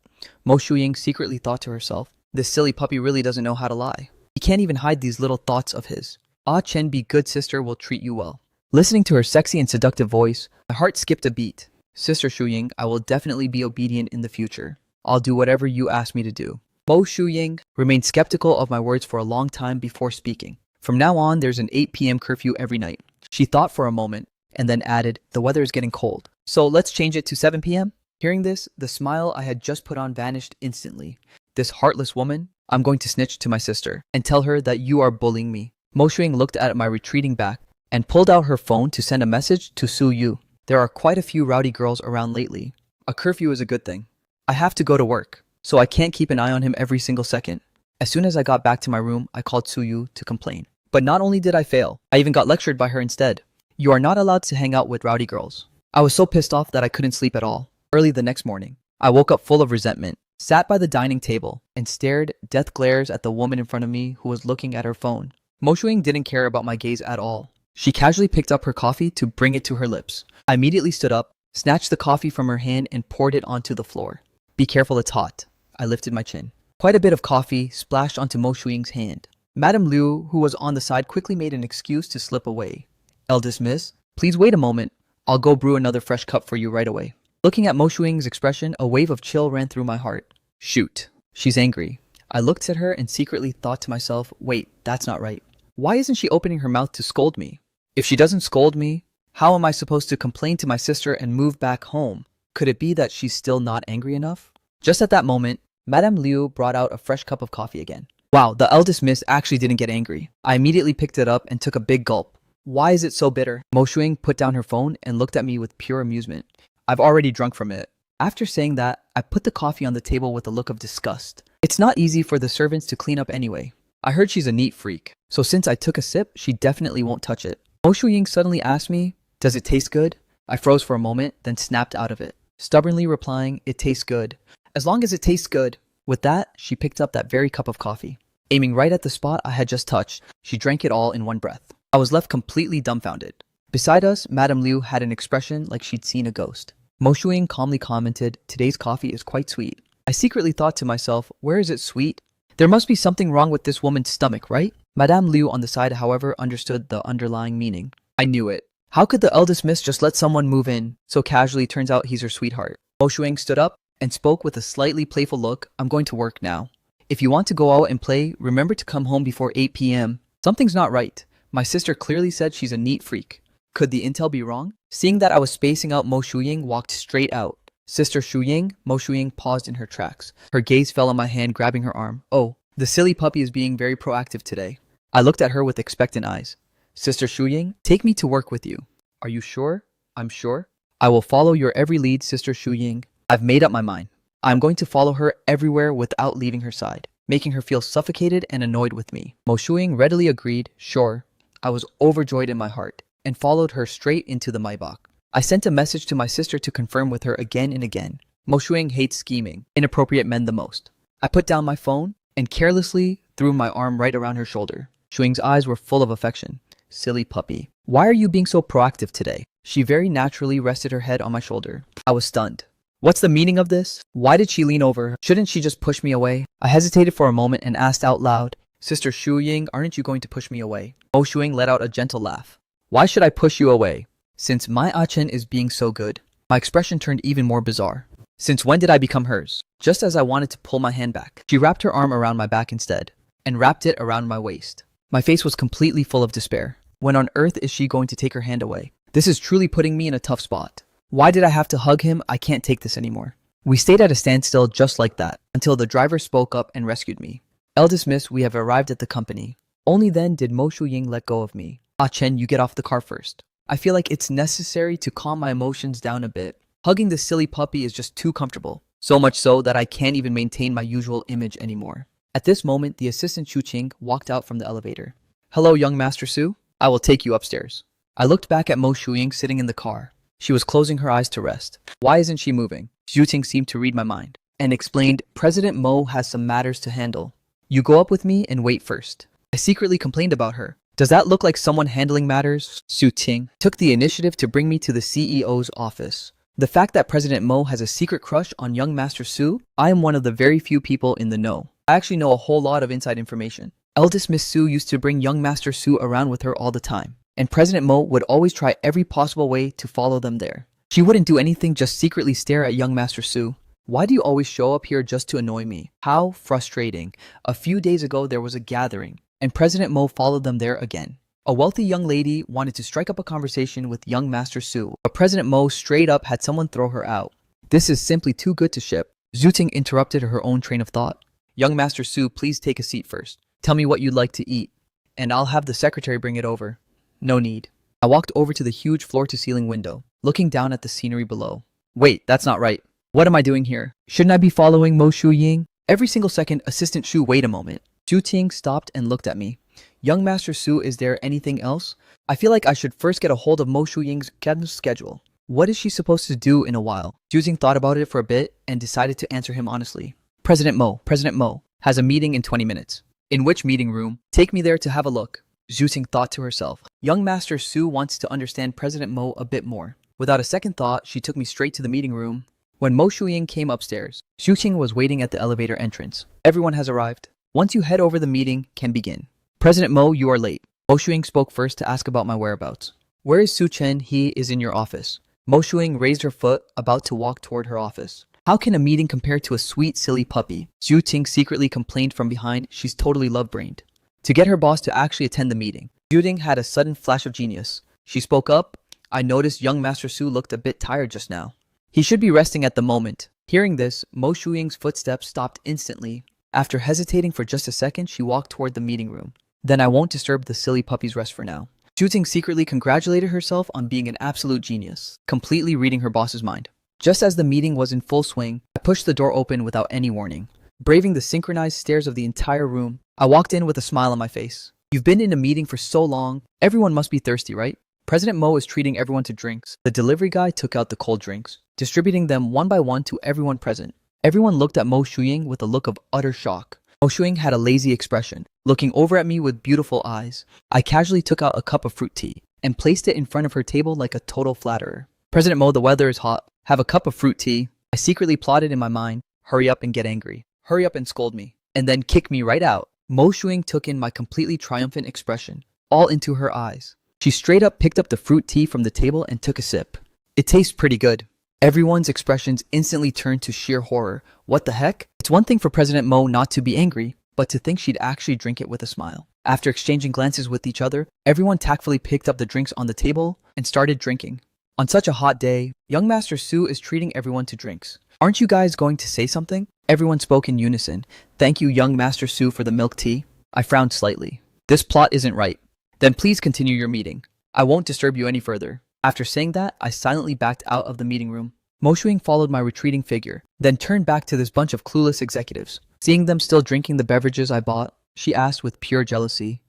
Mo Shuying secretly thought to herself, this silly puppy really doesn't know how to lie. He can't even hide these little thoughts of his. Ah Chen, be good sister, will treat you well. Listening to her sexy and seductive voice, my heart skipped a beat. Sister Shuying, I will definitely be obedient in the future. I'll do whatever you ask me to do. Mo Shuying remained skeptical of my words for a long time before speaking. From now on, there's an 8 p.m. curfew every night. She thought for a moment and then added, the weather is getting cold. So let's change it to 7 p.m.? Hearing this, the smile I had just put on vanished instantly. This heartless woman, I'm going to snitch to my sister and tell her that you are bullying me. Mo Shuing looked at my retreating back and pulled out her phone to send a message to Su Yu. There are quite a few rowdy girls around lately. A curfew is a good thing. I have to go to work, so I can't keep an eye on him every single second. As soon as I got back to my room, I called Su Yu to complain. But not only did I fail, I even got lectured by her instead. You are not allowed to hang out with rowdy girls. I was so pissed off that I couldn't sleep at all. Early the next morning, I woke up full of resentment, sat by the dining table, and stared death glares at the woman in front of me who was looking at her phone. Mo Shuing didn't care about my gaze at all. She casually picked up her coffee to bring it to her lips. I immediately stood up, snatched the coffee from her hand, and poured it onto the floor. Be careful, it's hot. I lifted my chin. Quite a bit of coffee splashed onto Mo Shuing's hand. Madame Liu, who was on the side, quickly made an excuse to slip away. Eldest miss, please wait a moment. I'll go brew another fresh cup for you right away. Looking at Mo Shuing's expression, a wave of chill ran through my heart. Shoot, she's angry. I looked at her and secretly thought to myself, wait, that's not right. Why isn't she opening her mouth to scold me? If she doesn't scold me, how am I supposed to complain to my sister and move back home? Could it be that she's still not angry enough? Just at that moment, Madame Liu brought out a fresh cup of coffee again. Wow, the eldest miss actually didn't get angry. I immediately picked it up and took a big gulp. Why is it so bitter? Mo Shuing put down her phone and looked at me with pure amusement. I've already drunk from it. After saying that, I put the coffee on the table with a look of disgust. It's not easy for the servants to clean up anyway. I heard she's a neat freak, so since I took a sip, she definitely won't touch it. Mo Shuing suddenly asked me, does it taste good? I froze for a moment, then snapped out of it, stubbornly replying, it tastes good. As long as it tastes good. With that, she picked up that very cup of coffee. Aiming right at the spot I had just touched, she drank it all in one breath. I was left completely dumbfounded. Beside us, Madame Liu had an expression like she'd seen a ghost. Mo Shuing calmly commented, today's coffee is quite sweet. I secretly thought to myself, where is it sweet? There must be something wrong with this woman's stomach, right? Madame Liu on the side, however, understood the underlying meaning. I knew it. How could the eldest miss just let someone move in so casually? Turns out he's her sweetheart. Mo Shuing stood up and spoke with a slightly playful look, I'm going to work now. If you want to go out and play, remember to come home before 8 p.m. Something's not right. My sister clearly said she's a neat freak. Could the intel be wrong? Seeing that I was spacing out, Mo Shuing walked straight out. Sister Shuying, Mo Shuing paused in her tracks. Her gaze fell on my hand, grabbing her arm. Oh, the silly puppy is being very proactive today. I looked at her with expectant eyes. Sister Shuying, take me to work with you. Are you sure? I'm sure. I will follow your every lead, Sister Shuying. I've made up my mind. I'm going to follow her everywhere without leaving her side, making her feel suffocated and annoyed with me. Mo Shuing readily agreed, sure. I was overjoyed in my heart and followed her straight into the Maybach. I sent a message to my sister to confirm with her again and again. Mo Shuing hates scheming, inappropriate men the most. I put down my phone and carelessly threw my arm right around her shoulder. Shuing's eyes were full of affection. Silly puppy. Why are you being so proactive today? She very naturally rested her head on my shoulder. I was stunned. What's the meaning of this? Why did she lean over? Shouldn't she just push me away? I hesitated for a moment and asked out loud, Sister Shuying, aren't you going to push me away? Mo Shuing let out a gentle laugh. Why should I push you away? Since my Achen is being so good. My expression turned even more bizarre. Since when did I become hers? Just as I wanted to pull my hand back, she wrapped her arm around my back instead, and wrapped it around my waist. My face was completely full of despair. When on earth is she going to take her hand away? This is truly putting me in a tough spot. Why did I have to hug him? I can't take this anymore. We stayed at a standstill just like that, until the driver spoke up and rescued me. Eldest miss, we have arrived at the company. Only then did Mo Shuing let go of me. Ah Chen, you get off the car first. I feel like it's necessary to calm my emotions down a bit. Hugging this silly puppy is just too comfortable. So much so that I can't even maintain my usual image anymore. At this moment, the assistant Chu Qing walked out from the elevator. Hello, young Master Su. I will take you upstairs. I looked back at Mo Shuing sitting in the car. She was closing her eyes to rest. Why isn't she moving? Xu Ting seemed to read my mind and explained, President Mo has some matters to handle. You go up with me and wait first. I secretly complained about her. Does that look like someone handling matters? Xu Ting took the initiative to bring me to the CEO's office. The fact that President Mo has a secret crush on young Master Su, I am one of the very few people in the know. I actually know a whole lot of inside information. Eldest Miss Su used to bring young Master Su around with her all the time, and President Mo would always try every possible way to follow them there. She wouldn't do anything, just secretly stare at young Master Su. Why do you always show up here just to annoy me? How frustrating. A few days ago there was a gathering, and President Mo followed them there again. A wealthy young lady wanted to strike up a conversation with young Master Su, but President Mo straight up had someone throw her out. This is simply too good to ship. Zhu Ting interrupted her own train of thought. Young Master Su, please take a seat first. Tell me what you'd like to eat, and I'll have the secretary bring it over. No need. I walked over to the huge floor-to-ceiling window, looking down at the scenery below. Wait, that's not right. What am I doing here? Shouldn't I be following Mo Shuying? Every single second, Assistant Shu, wait a moment. Zhu Ting stopped and looked at me. Young Master Su, is there anything else? I feel like I should first get a hold of Mo Shuying's schedule. What is she supposed to do in a while? Zhu Ting thought about it for a bit and decided to answer him honestly. President Mo has a meeting in 20 minutes. In which meeting room? Take me there to have a look. Zhu Ting thought to herself. Young Master Su wants to understand President Mo a bit more. Without a second thought, she took me straight to the meeting room. When Mo Shuying came upstairs, Zhu Ting was waiting at the elevator entrance. Everyone has arrived. Once you head over, the meeting can begin. President Mo, you are late. Mo Shuying spoke first to ask about my whereabouts. Where is Su Chen? He is in your office. Mo Shuying raised her foot, about to walk toward her office. How can a meeting compare to a sweet, silly puppy? Zhu Ting secretly complained from behind. She's totally love-brained. To get her boss to actually attend the meeting, Zhu Ting had a sudden flash of genius. She spoke up. I noticed young Master Su looked a bit tired just now. He should be resting at the moment. Hearing this, Mo Shuying's footsteps stopped instantly. After hesitating for just a second, she walked toward the meeting room. Then I won't disturb the silly puppy's rest for now. Zhu Ting secretly congratulated herself on being an absolute genius, completely reading her boss's mind. Just as the meeting was in full swing, I pushed the door open without any warning. Braving the synchronized stares of the entire room, I walked in with a smile on my face. You've been in a meeting for so long, everyone must be thirsty, right? President Mo is treating everyone to drinks. The delivery guy took out the cold drinks, distributing them one by one to everyone present. Everyone looked at Mo Shuying with a look of utter shock. Mo Shuying had a lazy expression, looking over at me with beautiful eyes. I casually took out a cup of fruit tea and placed it in front of her table like a total flatterer. President Mo, the weather is hot. Have a cup of fruit tea. I secretly plotted in my mind, hurry up and get angry. Hurry up and scold me. And then kick me right out. Mo Shuying took in my completely triumphant expression, all into her eyes. She straight up picked up the fruit tea from the table and took a sip. It tastes pretty good. Everyone's expressions instantly turned to sheer horror. What the heck? It's one thing for President Mo not to be angry, but to think she'd actually drink it with a smile. After exchanging glances with each other, everyone tactfully picked up the drinks on the table and started drinking. On such a hot day, young Master Su is treating everyone to drinks. Aren't you guys going to say something? Everyone spoke in unison. Thank you, young Master Su, for the milk tea. I frowned slightly. This plot isn't right. Then please continue your meeting. I won't disturb you any further. After saying that, I silently backed out of the meeting room. Mo Shuying followed my retreating figure, then turned back to this bunch of clueless executives. Seeing them still drinking the beverages I bought, she asked with pure jealousy,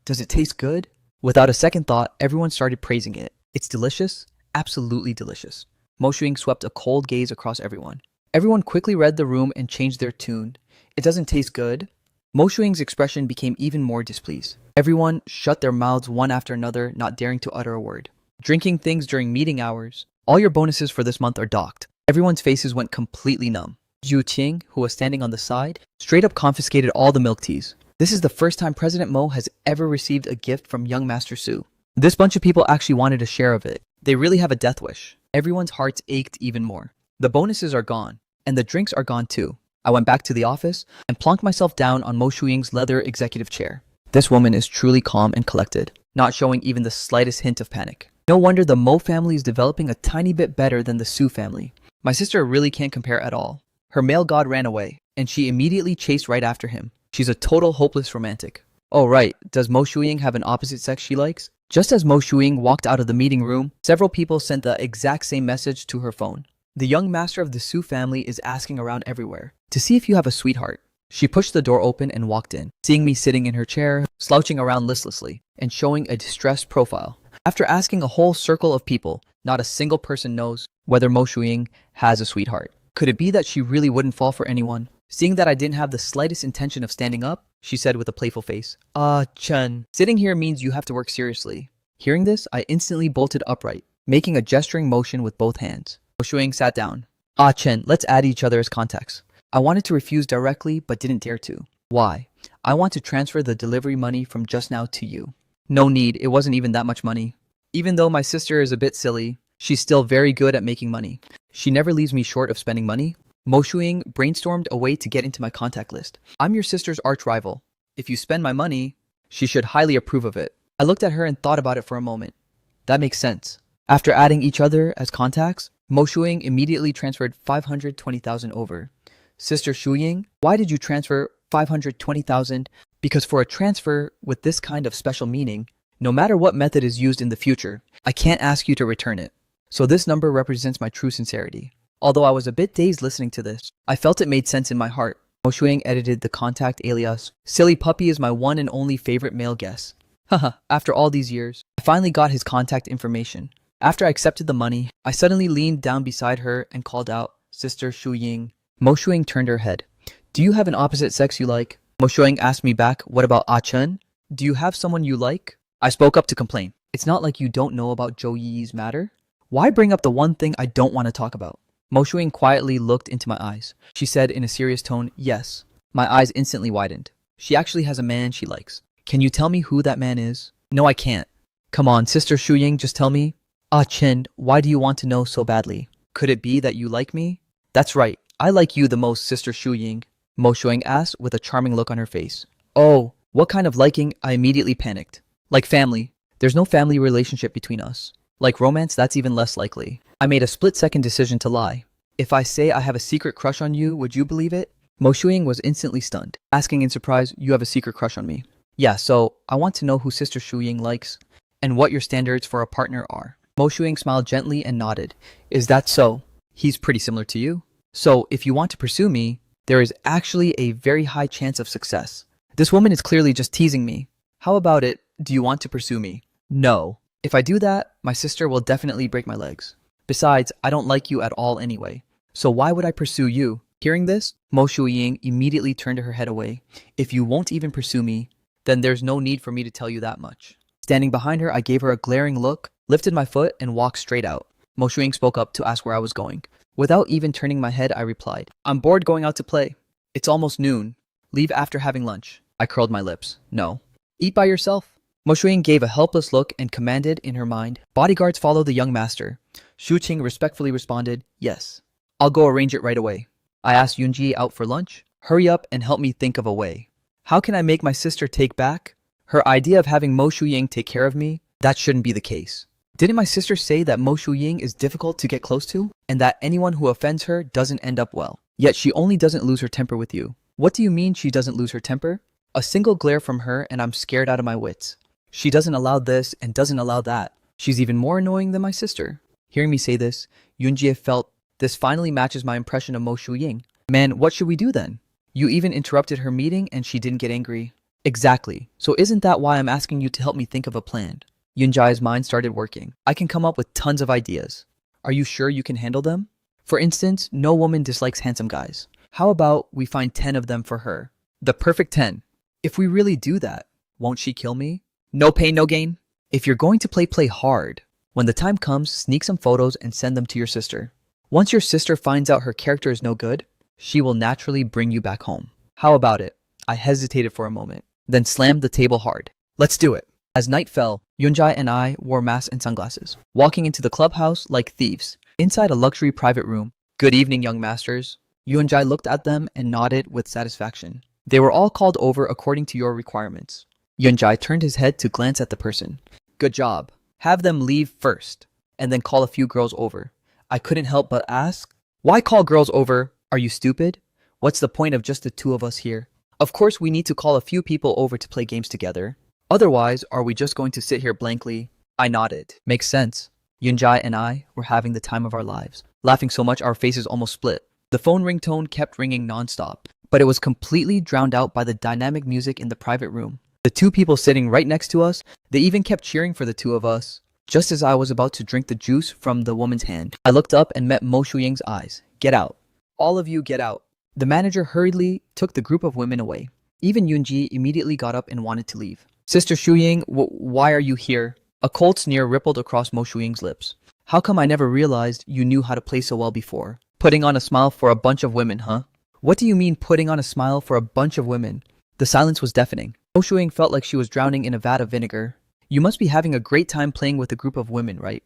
"Does it taste good?" Without a second thought, everyone started praising it. It's delicious, absolutely delicious. Mo Shuying swept a cold gaze across everyone. Everyone quickly read the room and changed their tune. It doesn't taste good. Mo Shuying's expression became even more displeased. Everyone shut their mouths one after another, not daring to utter a word. Drinking things during meeting hours. All your bonuses for this month are docked. Everyone's faces went completely numb. Zhu Ting, who was standing on the side, straight up confiscated all the milk teas. This is the first time President Mo has ever received a gift from young Master Su. This bunch of people actually wanted a share of it. They really have a death wish. Everyone's hearts ached even more. The bonuses are gone, and the drinks are gone too. I went back to the office and plonked myself down on Mo Shuying's leather executive chair. This woman is truly calm and collected, not showing even the slightest hint of panic. No wonder the Mo family is developing a tiny bit better than the Su family. My sister really can't compare at all. Her male god ran away, and she immediately chased right after him. She's a total hopeless romantic. Oh right, does Mo Shuying have an opposite sex she likes? Just as Mo Shuying walked out of the meeting room, several people sent the exact same message to her phone. The young master of the Su family is asking around everywhere to see if you have a sweetheart. She pushed the door open and walked in, seeing me sitting in her chair, slouching around listlessly, and showing a distressed profile. After asking a whole circle of people, not a single person knows whether Mo Shuying has a sweetheart. Could it be that she really wouldn't fall for anyone? Seeing that I didn't have the slightest intention of standing up, she said with a playful face, Chen, sitting here means you have to work seriously. Hearing this, I instantly bolted upright, making a gesturing motion with both hands. Mo Shuying sat down. Chen, let's add each other as contacts. I wanted to refuse directly, but didn't dare to. Why? I want to transfer the delivery money from just now to you. No need, it wasn't even that much money. Even though my sister is a bit silly, she's still very good at making money. She never leaves me short of spending money. Mo Shuying brainstormed a way to get into my contact list. I'm your sister's arch rival. If you spend my money, she should highly approve of it. I looked at her and thought about it for a moment. That makes sense. After adding each other as contacts, Mo Shuying immediately transferred 520,000 over. Sister Shuying, why did you transfer 520,000? Because for a transfer with this kind of special meaning, no matter what method is used in the future, I can't ask you to return it. So this number represents my true sincerity. Although I was a bit dazed listening to this, I felt it made sense in my heart. Mo Shuying edited the contact alias. Silly Puppy is my one and only favorite male guest. Haha, after all these years, I finally got his contact information. After I accepted the money, I suddenly leaned down beside her and called out, Sister Shuying. Mo Shuying turned her head. Do you have an opposite sex you like? Mo Shuying asked me back, what about Ah Chun? Do you have someone you like? I spoke up to complain. It's not like you don't know about Zhou Yi's matter. Why bring up the one thing I don't want to talk about? Mo Shuying quietly looked into my eyes. She said in a serious tone, yes. My eyes instantly widened. She actually has a man she likes. Can you tell me who that man is? No, I can't. Come on, Sister Shuying, just tell me. Ah Chen, why do you want to know so badly? Could it be that you like me? That's right, I like you the most, Sister Shuying. Mo Shuying asked with a charming look on her face. Oh, what kind of liking? I immediately panicked. Like family. There's no family relationship between us. Like romance, that's even less likely. I made a split-second decision to lie. If I say I have a secret crush on you, would you believe it? Mo Shuying was instantly stunned, asking in surprise, you have a secret crush on me? Yeah, so I want to know who Sister Shuying likes and what your standards for a partner are. Mo Shuying smiled gently and nodded. Is that so? He's pretty similar to you. So if you want to pursue me, there is actually a very high chance of success. This woman is clearly just teasing me. How about it? Do you want to pursue me? No. If I do that, my sister will definitely break my legs. Besides, I don't like you at all anyway. So why would I pursue you? Hearing this, Mo Shuying immediately turned her head away. If you won't even pursue me, then there's no need for me to tell you that much. Standing behind her, I gave her a glaring look, lifted my foot, and walked straight out. Mo Shuying spoke up to ask where I was going. Without even turning my head, I replied, I'm bored going out to play. It's almost noon. Leave after having lunch. I curled my lips. No. Eat by yourself. Mo Shuying gave a helpless look and commanded in her mind, bodyguards follow the young master. Shu Qing respectfully responded, yes. I'll go arrange it right away. I asked Yunji out for lunch. Hurry up and help me think of a way. How can I make my sister take back her idea of having Mo Shuying take care of me? That shouldn't be the case. Didn't my sister say that Mo Shuying is difficult to get close to and that anyone who offends her doesn't end up well? Yet she only doesn't lose her temper with you. What do you mean she doesn't lose her temper? A single glare from her and I'm scared out of my wits. She doesn't allow this and doesn't allow that. She's even more annoying than my sister. Hearing me say this, Yunjie felt this finally matches my impression of Mo Shuying. Man, what should we do then? You even interrupted her meeting and she didn't get angry. Exactly. So isn't that why I'm asking you to help me think of a plan? Yunjai's mind started working. I can come up with tons of ideas. Are you sure you can handle them? For instance, no woman dislikes handsome guys. How about we find 10 of them for her? The perfect 10. If we really do that, won't she kill me? No pain, no gain. If you're going to play hard. When the time comes, sneak some photos and send them to your sister. Once your sister finds out her character is no good, she will naturally bring you back home. How about it? I hesitated for a moment, then slammed the table hard. Let's do it. As night fell, Yunjai and I wore masks and sunglasses, walking into the clubhouse like thieves, inside a luxury private room. Good evening, young masters. Yunjai looked at them and nodded with satisfaction. They were all called over according to your requirements. Yunjai turned his head to glance at the person. Good job. Have them leave first, and then call a few girls over. I couldn't help but ask, why call girls over? Are you stupid? What's the point of just the two of us here? Of course we need to call a few people over to play games together. Otherwise, are we just going to sit here blankly? I nodded. Makes sense. Yunjai and I were having the time of our lives, laughing so much our faces almost split. The phone ringtone kept ringing nonstop, but it was completely drowned out by the dynamic music in the private room. The two people sitting right next to us, they even kept cheering for the two of us. Just as I was about to drink the juice from the woman's hand, I looked up and met Mo Shuying's eyes. Get out. All of you get out. The manager hurriedly took the group of women away. Even Yunji immediately got up and wanted to leave. Sister Shuying, why are you here? A cold sneer rippled across Mo Shuying's lips. How come I never realized you knew how to play so well before? Putting on a smile for a bunch of women, huh? What do you mean putting on a smile for a bunch of women? The silence was deafening. Mo Shuying felt like she was drowning in a vat of vinegar. You must be having a great time playing with a group of women, right?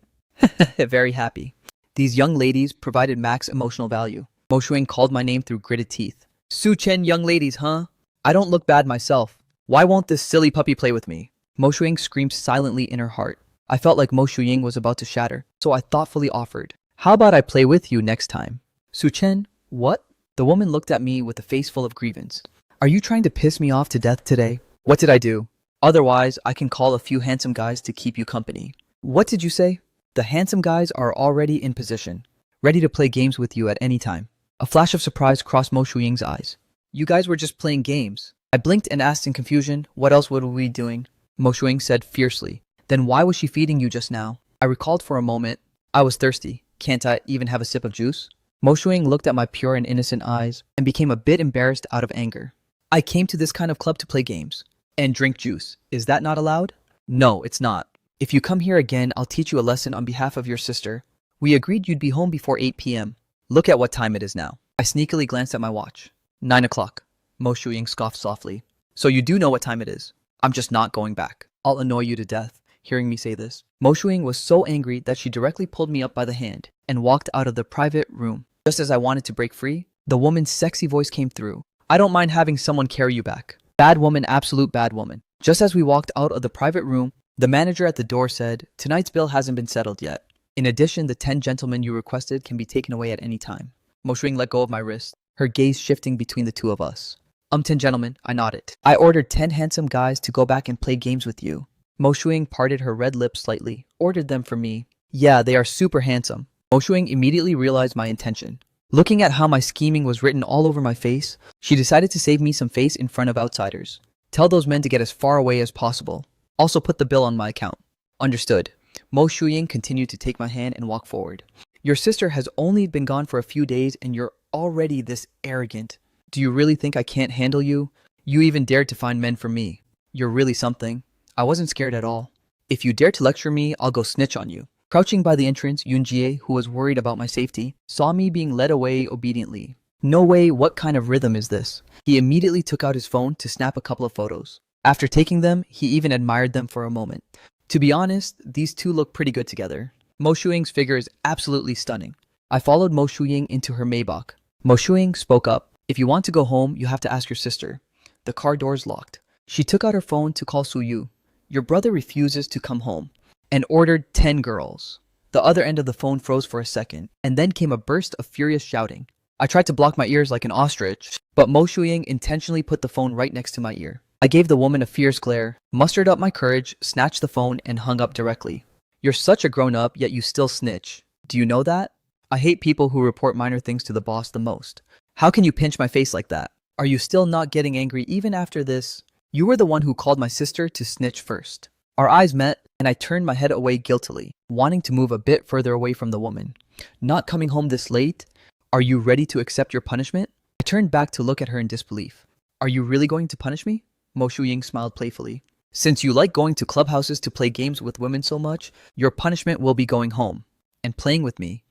Very happy. These young ladies provided max emotional value. Mo Shuying called my name through gritted teeth. Su Chen young ladies, huh? I don't look bad myself. Why won't this silly puppy play with me? Mo Shuying screamed silently in her heart. I felt like Mo Shuying was about to shatter, so I thoughtfully offered. How about I play with you next time? Su Chen, what? The woman looked at me with a face full of grievance. Are you trying to piss me off to death today? What did I do? Otherwise, I can call a few handsome guys to keep you company. What did you say? The handsome guys are already in position, ready to play games with you at any time. A flash of surprise crossed Mo Shuying's eyes. You guys were just playing games. I blinked and asked in confusion, what else would we be doing? Mo Shuying said fiercely. Then why was she feeding you just now? I recalled for a moment. I was thirsty. Can't I even have a sip of juice? Mo Shuying looked at my pure and innocent eyes and became a bit embarrassed out of anger. I came to this kind of club to play games and drink juice. Is that not allowed? No, it's not. If you come here again, I'll teach you a lesson on behalf of your sister. We agreed you'd be home before 8 p.m. Look at what time it is now. I sneakily glanced at my watch. 9 o'clock. Mo Shuying scoffed softly. So you do know what time it is. I'm just not going back. I'll annoy you to death. Hearing me say this, Mo Shuying was so angry that she directly pulled me up by the hand and walked out of the private room. Just as I wanted to break free, the woman's sexy voice came through. I don't mind having someone carry you back. Bad woman, absolute bad woman. Just as we walked out of the private room, the manager at the door said, tonight's bill hasn't been settled yet. In addition, the 10 gentlemen you requested can be taken away at any time. Mo Shuying let go of my wrist, her gaze shifting between the two of us. 10 gentlemen, I nodded. I ordered 10 handsome guys to go back and play games with you. Mo Shuying parted her red lips slightly, ordered them for me. Yeah, they are super handsome. Mo Shuying immediately realized my intention. Looking at how my scheming was written all over my face, she decided to save me some face in front of outsiders. Tell those men to get as far away as possible. Also put the bill on my account. Understood. Mo Shuying continued to take my hand and walk forward. Your sister has only been gone for a few days and you're already this arrogant. Do you really think I can't handle you? You even dared to find men for me. You're really something. I wasn't scared at all. If you dare to lecture me, I'll go snitch on you. Crouching by the entrance, Yunjie, who was worried about my safety, saw me being led away obediently. No way, what kind of rhythm is this? He immediately took out his phone to snap a couple of photos. After taking them, he even admired them for a moment. To be honest, these two look pretty good together. Mo Shuying's figure is absolutely stunning. I followed Mo Shuying into her Maybach. Mo Shuying spoke up. If you want to go home, you have to ask your sister. The car door's locked. She took out her phone to call Su Yu. Your brother refuses to come home. And ordered 10 girls. The other end of the phone froze for a second, and then came a burst of furious shouting. I tried to block my ears like an ostrich, but Mo Shuying intentionally put the phone right next to my ear. I gave the woman a fierce glare, mustered up my courage, snatched the phone, and hung up directly. You're such a grown-up, yet you still snitch. Do you know that? I hate people who report minor things to the boss the most. How can you pinch my face like that? Are you still not getting angry even after this? You were the one who called my sister to snitch first. Our eyes met, and I turned my head away guiltily, wanting to move a bit further away from the woman. Not coming home this late? Are you ready to accept your punishment? I turned back to look at her in disbelief. Are you really going to punish me? Mo Shuying smiled playfully. Since you like going to clubhouses to play games with women so much, your punishment will be going home and playing with me.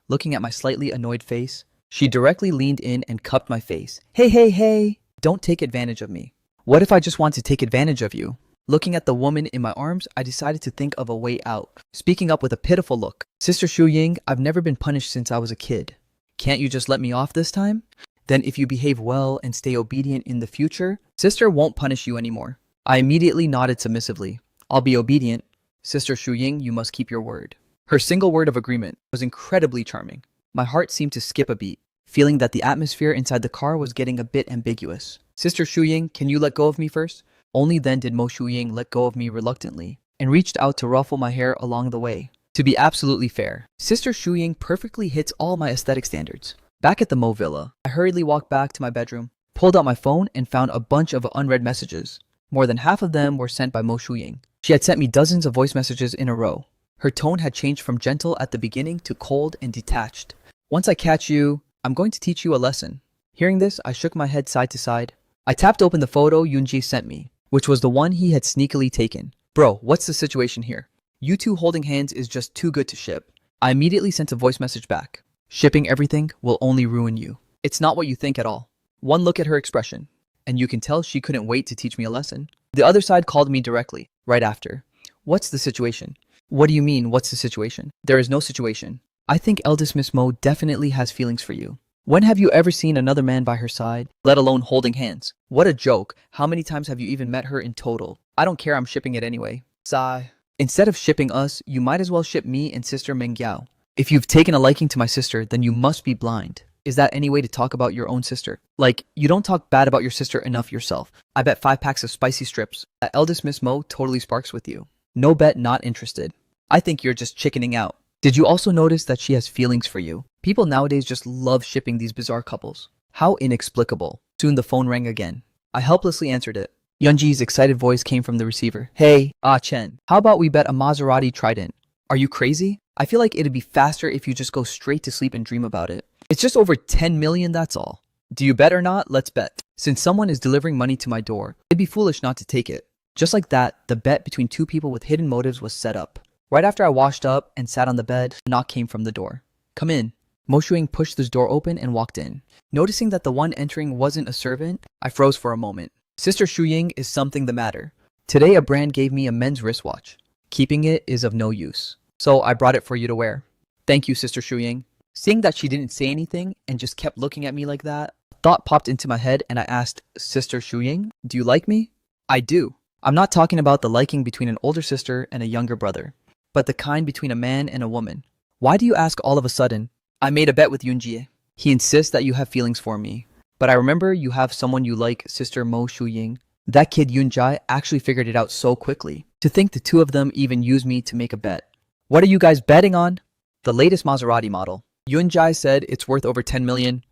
Looking at my slightly annoyed face, she directly leaned in and cupped my face. Hey, hey, hey! Don't take advantage of me. What if I just want to take advantage of you? Looking at the woman in my arms, I decided to think of a way out, speaking up with a pitiful look. Sister Shuying, I've never been punished since I was a kid. Can't you just let me off this time? Then if you behave well and stay obedient in the future, sister won't punish you anymore. I immediately nodded submissively. I'll be obedient. Sister Shuying, you must keep your word. Her single word of agreement was incredibly charming. My heart seemed to skip a beat, feeling that the atmosphere inside the car was getting a bit ambiguous. Sister Shuying, can you let go of me first? Only then did Mo Shuying let go of me reluctantly and reached out to ruffle my hair along the way. To be absolutely fair, Sister Shuying perfectly hits all my aesthetic standards. Back at the Mo Villa, I hurriedly walked back to my bedroom, pulled out my phone, and found a bunch of unread messages. More than half of them were sent by Mo Shuying. She had sent me dozens of voice messages in a row. Her tone had changed from gentle at the beginning to cold and detached. Once I catch you, I'm going to teach you a lesson. Hearing this, I shook my head side to side. I tapped open the photo Yunji sent me, which was the one he had sneakily taken. Bro, what's the situation here? You two holding hands is just too good to ship. I immediately sent a voice message back. Shipping everything will only ruin you. It's not what you think at all. One look at her expression, and you can tell she couldn't wait to teach me a lesson. The other side called me directly, right after. What's the situation? What do you mean, what's the situation? There is no situation. I think eldest Miss Mo definitely has feelings for you. When have you ever seen another man by her side, let alone holding hands? What a joke. How many times have you even met her in total? I don't care, I'm shipping it anyway. Sigh. Instead of shipping us, you might as well ship me and Sister Mengyao. If you've taken a liking to my sister, then you must be blind. Is that any way to talk about your own sister? Like, you don't talk bad about your sister enough yourself. I bet 5 packs of spicy strips. That eldest Miss Mo totally sparks with you. No bet, not interested. I think you're just chickening out. Did you also notice that she has feelings for you? People nowadays just love shipping these bizarre couples. How inexplicable. Soon the phone rang again. I helplessly answered it. Yunji's excited voice came from the receiver. Hey, Chen, how about we bet a Maserati Trident? Are you crazy? I feel like it'd be faster if you just go straight to sleep and dream about it. It's just over 10 million, that's all. Do you bet or not? Let's bet. Since someone is delivering money to my door, it'd be foolish not to take it. Just like that, the bet between two people with hidden motives was set up. Right after I washed up and sat on the bed, a knock came from the door. Come in. Mo Shuing pushed the door open and walked in. Noticing that the one entering wasn't a servant, I froze for a moment. Sister Shuying, is something the matter? Today a brand gave me a men's wristwatch. Keeping it is of no use. So I brought it for you to wear. Thank you, Sister Shuying. Seeing that she didn't say anything and just kept looking at me like that, a thought popped into my head and I asked, Sister Shuying, do you like me? I do. I'm not talking about the liking between an older sister and a younger brother, but the kind between a man and a woman. Why do you ask all of a sudden? I made a bet with Yunjie. He insists that you have feelings for me. But I remember you have someone you like, Sister Mo Shuying. That kid Yunjai actually figured it out so quickly. To think the two of them even used me to make a bet. What are you guys betting on? The latest Maserati model. Yunjai said it's worth over 10 million.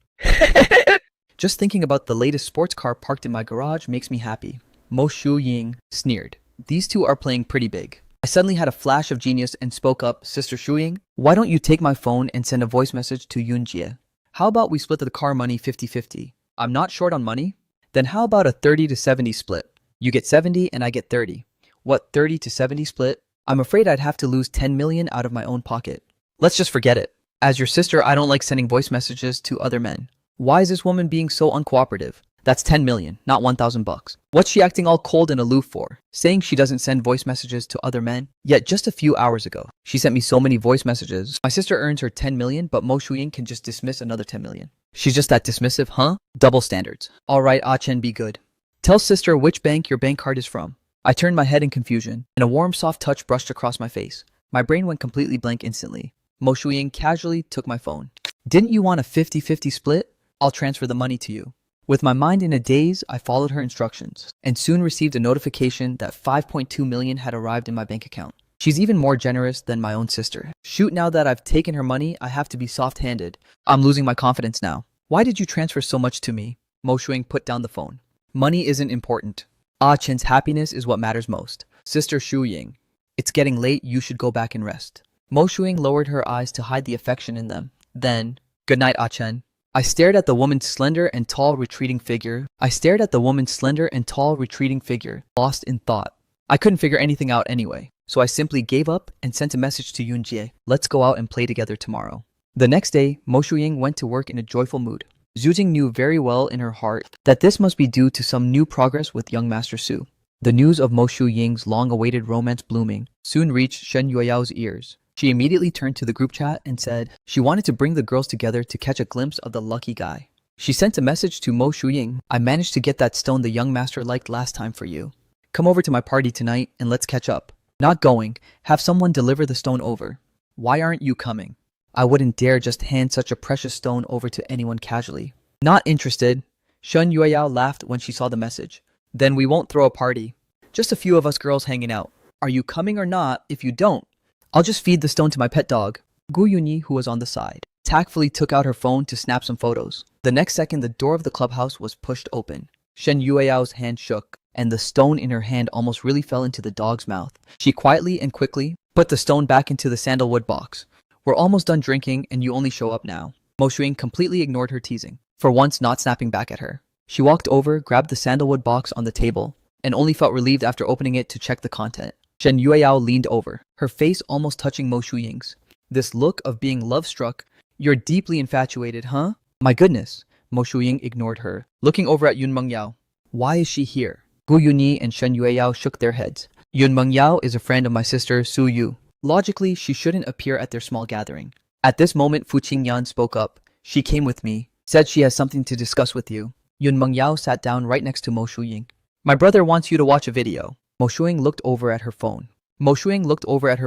Just thinking about the latest sports car parked in my garage makes me happy. Mo Shuying sneered. These two are playing pretty big. I suddenly had a flash of genius and spoke up, Sister Shuying, why don't you take my phone and send a voice message to Yunjie? How about we split the car money 50-50? I'm not short on money. Then how about a 30-70 split? You get 70 and I get 30. What, 30-70 split? I'm afraid I'd have to lose 10 million out of my own pocket. Let's just forget it. As your sister, I don't like sending voice messages to other men. Why is this woman being so uncooperative? That's 10 million, not 1,000 bucks. What's she acting all cold and aloof for? Saying she doesn't send voice messages to other men? Yet just a few hours ago, she sent me so many voice messages. My sister earns her 10 million, but Mo Shuying can just dismiss another 10 million. She's just that dismissive, huh? Double standards. Alright, Chen, be good. Tell sister which bank your bank card is from. I turned my head in confusion, and a warm, soft touch brushed across my face. My brain went completely blank instantly. Mo Shuying casually took my phone. Didn't you want a 50-50 split? I'll transfer the money to you. With my mind in a daze, I followed her instructions, and soon received a notification that 5.2 million had arrived in my bank account. She's even more generous than my own sister. Shoot, now that I've taken her money, I have to be soft-handed. I'm losing my confidence now. Why did you transfer so much to me? Mo Shuying put down the phone. Money isn't important. Chen's happiness is what matters most. Sister Shuying, it's getting late, you should go back and rest. Mo Shuying lowered her eyes to hide the affection in them. Then, good night, Chen. I stared at the woman's slender and tall retreating figure. Lost in thought. I couldn't figure anything out anyway, so I simply gave up and sent a message to Yunjie. Let's go out and play together tomorrow. The next day, Mo Shuying went to work in a joyful mood. Zhu Jing knew very well in her heart that this must be due to some new progress with young Master Su. The news of Mo Shuying's long-awaited romance blooming soon reached Shen Yueyao's ears. She immediately turned to the group chat and said she wanted to bring the girls together to catch a glimpse of the lucky guy. She sent a message to Mo Shuying. I managed to get that stone the young master liked last time for you. Come over to my party tonight and let's catch up. Not going. Have someone deliver the stone over. Why aren't you coming? I wouldn't dare just hand such a precious stone over to anyone casually. Not interested. Shen Yueyao laughed when she saw the message. Then we won't throw a party. Just a few of us girls hanging out. Are you coming or not? If you don't, I'll just feed the stone to my pet dog. Gu Yunyi, who was on the side, tactfully took out her phone to snap some photos. The next second, the door of the clubhouse was pushed open. Shen Yueyao's hand shook, and the stone in her hand almost really fell into the dog's mouth. She quietly and quickly put the stone back into the sandalwood box. We're almost done drinking, and you only show up now. Mo Shuying completely ignored her teasing, for once not snapping back at her. She walked over, grabbed the sandalwood box on the table, and only felt relieved after opening it to check the content. Shen Yueyao leaned over, her face almost touching Mo Shuying's. This look of being love-struck. You're deeply infatuated, huh? My goodness. Mo Shuying ignored her, looking over at Yun Mengyao. Why is she here? Gu Yunyi and Shen Yueyao shook their heads. Yun Mengyao is a friend of my sister Su Yu. Logically, she shouldn't appear at their small gathering. At this moment, Fu Qingyan spoke up. She came with me, said she has something to discuss with you. Yun Mengyao sat down right next to Mo Shuying. My brother wants you to watch a video. Mo Shuying looked over at her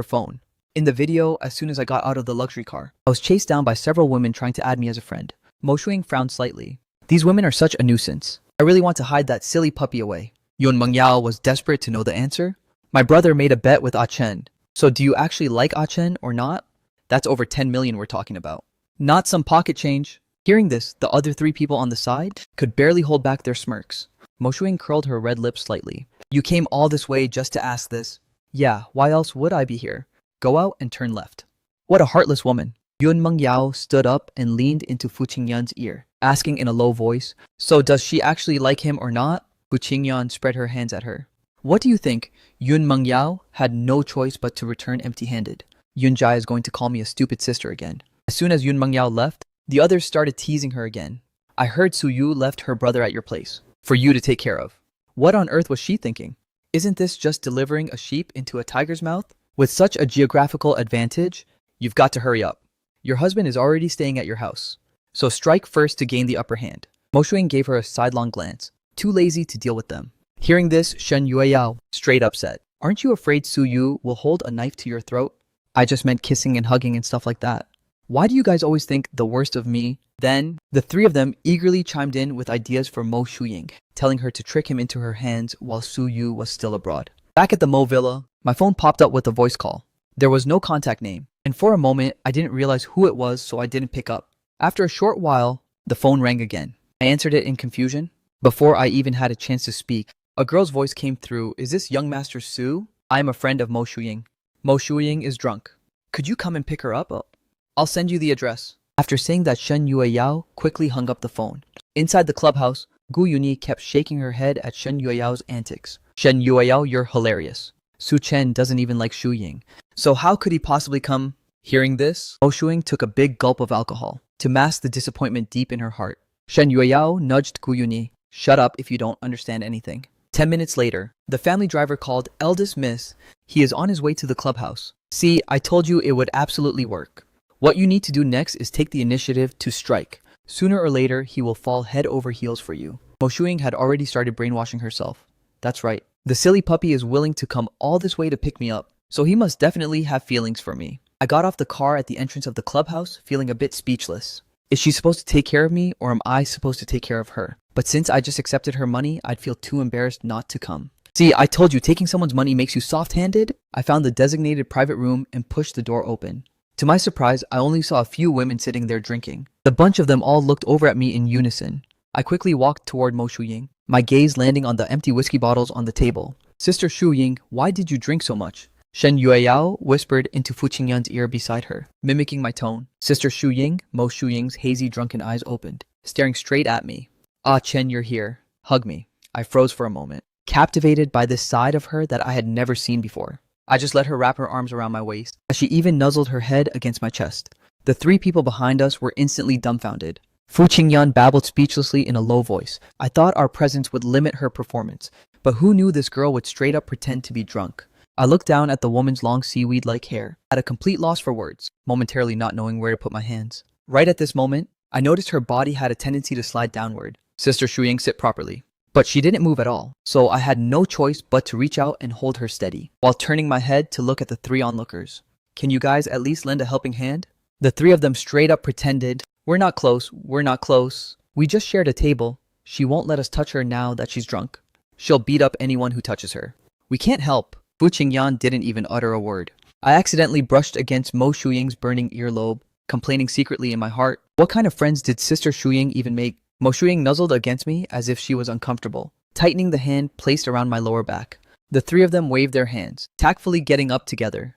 phone. In the video, as soon as I got out of the luxury car, I was chased down by several women trying to add me as a friend. Mo Shuing frowned slightly. These women are such a nuisance. I really want to hide that silly puppy away. Yun Mengyao was desperate to know the answer. My brother made a bet with Ah Chen. So do you actually like Ah Chen or not? That's over 10 million we're talking about. Not some pocket change. Hearing this, the other three people on the side could barely hold back their smirks. Mo Shuing curled her red lips slightly. You came all this way just to ask this? Yeah, why else would I be here? Go out and turn left. What a heartless woman. Yun Mengyao stood up and leaned into Fu Qingyan's ear, asking in a low voice, so does she actually like him or not? Fu Qingyan spread her hands at her. What do you think? Yun Mengyao had no choice but to return empty-handed. Yun Jai is going to call me a stupid sister again. As soon as Yun Mengyao left, the others started teasing her again. I heard Su Yu left her brother at your place, for you to take care of. What on earth was she thinking? Isn't this just delivering a sheep into a tiger's mouth? With such a geographical advantage, you've got to hurry up. Your husband is already staying at your house, so strike first to gain the upper hand. Mo Shuing gave her a sidelong glance, too lazy to deal with them. Hearing this, Shen Yueyao straight up said, Aren't you afraid Su Yu will hold a knife to your throat? I just meant kissing and hugging and stuff like that. Why do you guys always think the worst of me? Then, the three of them eagerly chimed in with ideas for Mo Shuying, telling her to trick him into her hands while Su Yu was still abroad. Back at the Mo Villa, my phone popped up with a voice call. There was no contact name, and for a moment, I didn't realize who it was, so I didn't pick up. After a short while, the phone rang again. I answered it in confusion. Before I even had a chance to speak, a girl's voice came through. Is this young Master Su? I am a friend of Mo Shuying. Mo Shuying is drunk. Could you come and pick her up? I'll send you the address. After saying that, Shen Yueyao quickly hung up the phone. Inside the clubhouse, Gu Yuni kept shaking her head at Shen Yueyao's antics. Shen Yueyao, you're hilarious. Su Chen doesn't even like Shu Ying. So how could he possibly come? Hearing this, Mo Shuying took a big gulp of alcohol to mask the disappointment deep in her heart. Shen Yueyao nudged Gu Yuni. Shut up if you don't understand anything. 10 minutes later, the family driver called Eldest Miss. He is on his way to the clubhouse. See, I told you it would absolutely work. What you need to do next is take the initiative to strike. Sooner or later, he will fall head over heels for you. Mo Shuying had already started brainwashing herself. That's right. The silly puppy is willing to come all this way to pick me up, so he must definitely have feelings for me. I got off the car at the entrance of the clubhouse, feeling a bit speechless. Is she supposed to take care of me, or am I supposed to take care of her? But since I just accepted her money, I'd feel too embarrassed not to come. See, I told you taking someone's money makes you soft-handed. I found the designated private room and pushed the door open. To my surprise, I only saw a few women sitting there drinking. The bunch of them all looked over at me in unison. I quickly walked toward Mo Shuying, my gaze landing on the empty whiskey bottles on the table. Sister Shu Ying, why did you drink so much? Shen Yueyao whispered into Fu Qingyan's ear beside her, mimicking my tone. Sister Shu Ying, Mo Shuying's hazy drunken eyes opened, staring straight at me. Ah Chen, you're here. Hug me. I froze for a moment, captivated by this side of her that I had never seen before. I just let her wrap her arms around my waist, as she even nuzzled her head against my chest. The three people behind us were instantly dumbfounded. Fu Qingyan babbled speechlessly in a low voice. I thought our presence would limit her performance, but who knew this girl would straight up pretend to be drunk? I looked down at the woman's long seaweed-like hair, at a complete loss for words, momentarily not knowing where to put my hands. Right at this moment, I noticed her body had a tendency to slide downward. Sister Shu Ying, sit properly. But she didn't move at all, so I had no choice but to reach out and hold her steady, while turning my head to look at the three onlookers. Can you guys at least lend a helping hand? The three of them straight up pretended, we're not close, we're not close. We just shared a table. She won't let us touch her now that she's drunk. She'll beat up anyone who touches her. We can't help. Fu Qingyan didn't even utter a word. I accidentally brushed against Mo Shuying's burning earlobe, complaining secretly in my heart. What kind of friends did Sister Shu Ying even make? Mo Shuying nuzzled against me as if she was uncomfortable, tightening the hand placed around my lower back. The three of them waved their hands, tactfully getting up together.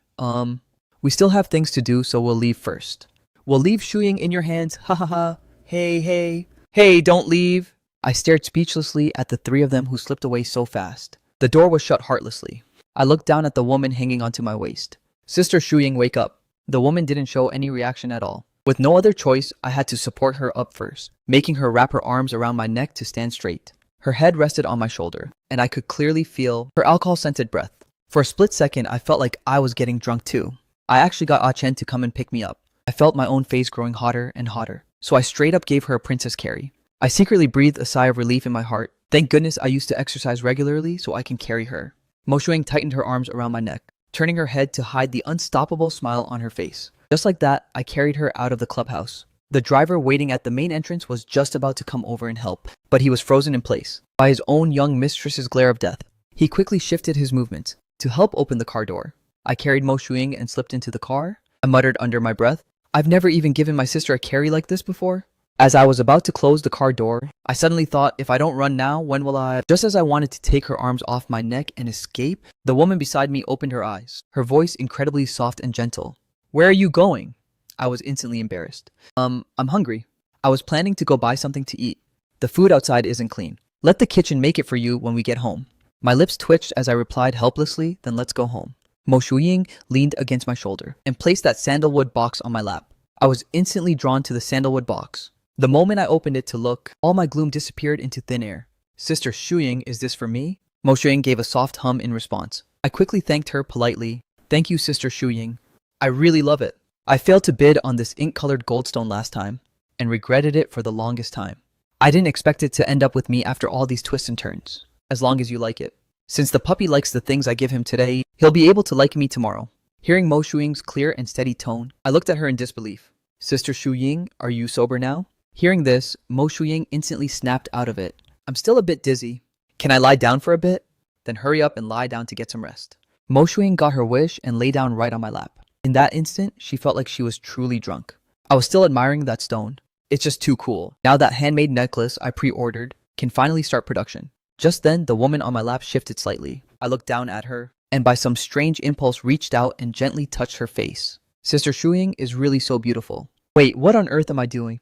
We still have things to do, so we'll leave first. We'll leave Shu Ying in your hands, ha ha ha. Hey, don't leave. I stared speechlessly at the three of them who slipped away so fast. The door was shut heartlessly. I looked down at the woman hanging onto my waist. Sister Shu Ying, wake up. The woman didn't show any reaction at all. With no other choice, I had to support her up first, making her wrap her arms around my neck to stand straight. Her head rested on my shoulder, and I could clearly feel her alcohol-scented breath. For a split second, I felt like I was getting drunk too. I actually got Ah Chen to come and pick me up. I felt my own face growing hotter and hotter, so I straight up gave her a princess carry. I secretly breathed a sigh of relief in my heart. Thank goodness I used to exercise regularly so I can carry her. Mo Shuying tightened her arms around my neck. turning her head to hide the unstoppable smile on her face. Just like that, I carried her out of the clubhouse. The driver waiting at the main entrance was just about to come over and help, but he was frozen in place by his own young mistress's glare of death. He quickly shifted his movement to help open the car door. I carried Mo Shuying and slipped into the car. I muttered under my breath, I've never even given my sister a carry like this before. As I was about to close the car door, I suddenly thought, if I don't run now, when will I? Just as I wanted to take her arms off my neck and escape, the woman beside me opened her eyes, her voice incredibly soft and gentle. Where are you going? I was instantly embarrassed. I'm hungry. I was planning to go buy something to eat. The food outside isn't clean. Let the kitchen make it for you when we get home. My lips twitched as I replied helplessly, then let's go home. Mo Shuying leaned against my shoulder and placed that sandalwood box on my lap. I was instantly drawn to the sandalwood box. The moment I opened it to look, all my gloom disappeared into thin air. Sister Shuying, is this for me? Mo Shuying gave a soft hum in response. I quickly thanked her politely. Thank you, Sister Shuying. I really love it. I failed to bid on this ink-colored goldstone last time and regretted it for the longest time. I didn't expect it to end up with me after all these twists and turns. As long as you like it. Since the puppy likes the things I give him today, he'll be able to like me tomorrow. Hearing Mo Shuying's clear and steady tone, I looked at her in disbelief. Sister Shuying, are you sober now? Hearing this, Mo Shuying instantly snapped out of it. I'm still a bit dizzy. Can I lie down for a bit? Then hurry up and lie down to get some rest. Mo Shuying got her wish and lay down right on my lap. In that instant, she felt like she was truly drunk. I was still admiring that stone. It's just too cool. Now that handmade necklace I pre-ordered can finally start production. Just then, the woman on my lap shifted slightly. I looked down at her, and by some strange impulse reached out and gently touched her face. Sister Shuying is really so beautiful. Wait, what on earth am I doing?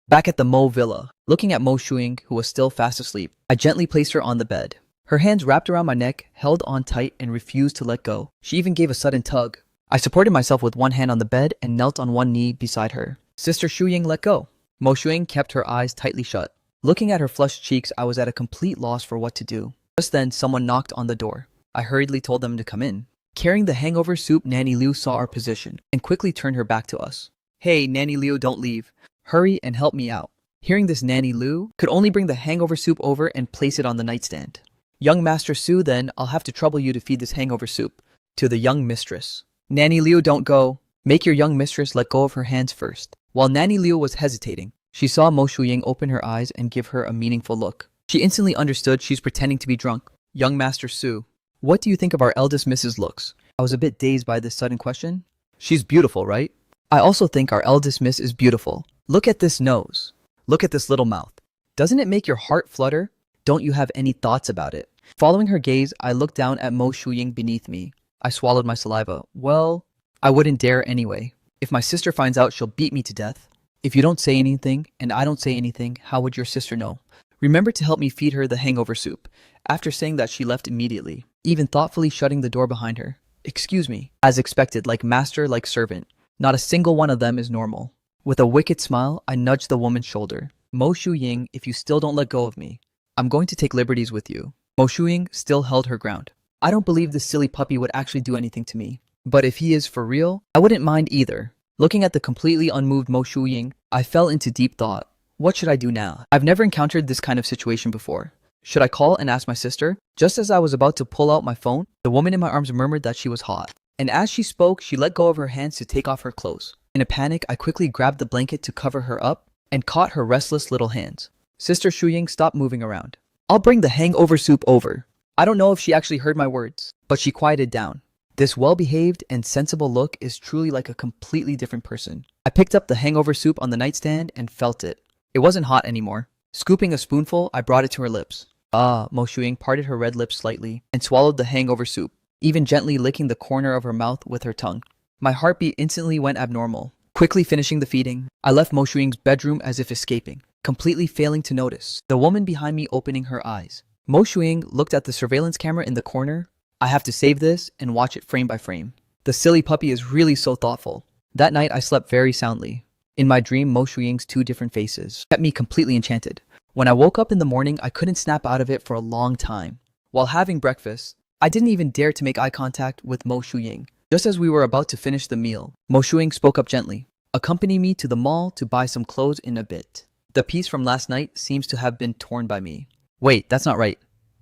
Back at the Mo Villa, looking at Mo Shuying, who was still fast asleep, I gently placed her on the bed. Her hands wrapped around my neck, held on tight, and refused to let go. She even gave a sudden tug. I supported myself with one hand on the bed and knelt on one knee beside her. Sister Shuying let go. Mo Shuying kept her eyes tightly shut. Looking at her flushed cheeks, I was at a complete loss for what to do. Just then, someone knocked on the door. I hurriedly told them to come in. Carrying the hangover soup, Nanny Liu saw our position and quickly turned her back to us. Hey, Nanny Liu, don't leave. Hurry and help me out. Hearing this, Nanny Liu could only bring the hangover soup over and place it on the nightstand. Young Master Su, then, I'll have to trouble you to feed this hangover soup to the young mistress. Nanny Liu, don't go. Make your young mistress let go of her hands first. While Nanny Liu was hesitating, she saw Mo Shuying open her eyes and give her a meaningful look. She instantly understood she's pretending to be drunk. Young Master Su, what do you think of our eldest Mrs. looks? I was a bit dazed by this sudden question. She's beautiful, right? I also think our eldest miss is beautiful. Look at this nose. Look at this little mouth. Doesn't it make your heart flutter? Don't you have any thoughts about it? Following her gaze, I looked down at Mo Shuying beneath me. I swallowed my saliva. Well, I wouldn't dare anyway. If my sister finds out, she'll beat me to death. If you don't say anything, and I don't say anything, how would your sister know? Remember to help me feed her the hangover soup. After saying that, she left immediately, even thoughtfully shutting the door behind her. Excuse me. As expected, like master, like servant. Not a single one of them is normal. With a wicked smile, I nudged the woman's shoulder. Mo Shuying, if you still don't let go of me, I'm going to take liberties with you. Mo Shuying still held her ground. I don't believe this silly puppy would actually do anything to me. But if he is for real, I wouldn't mind either. Looking at the completely unmoved Mo Shuying, I fell into deep thought. What should I do now? I've never encountered this kind of situation before. Should I call and ask my sister? Just as I was about to pull out my phone, the woman in my arms murmured that she was hot. And as she spoke, she let go of her hands to take off her clothes. In a panic, I quickly grabbed the blanket to cover her up and caught her restless little hands. Sister Shuying stopped moving around. I'll bring the hangover soup over. I don't know if she actually heard my words, but she quieted down. This well-behaved and sensible look is truly like a completely different person. I picked up the hangover soup on the nightstand and felt it. It wasn't hot anymore. Scooping a spoonful, I brought it to her lips. Mo Shuying parted her red lips slightly and swallowed the hangover soup, even gently licking the corner of her mouth with her tongue. My heartbeat instantly went abnormal. Quickly finishing the feeding, I left Mo Shuying's bedroom as if escaping, completely failing to notice the woman behind me opening her eyes. Mo Shuying looked at the surveillance camera in the corner. I have to save this and watch it frame by frame. The silly puppy is really so thoughtful. That night, I slept very soundly. In my dream, Mo Shuying's two different faces kept me completely enchanted. When I woke up in the morning, I couldn't snap out of it for a long time. While having breakfast, I didn't even dare to make eye contact with Mo Shuying. Just as we were about to finish the meal, Mo Shuying spoke up gently. Accompany me to the mall to buy some clothes in a bit. The piece from last night seems to have been torn by me. Wait, that's not right.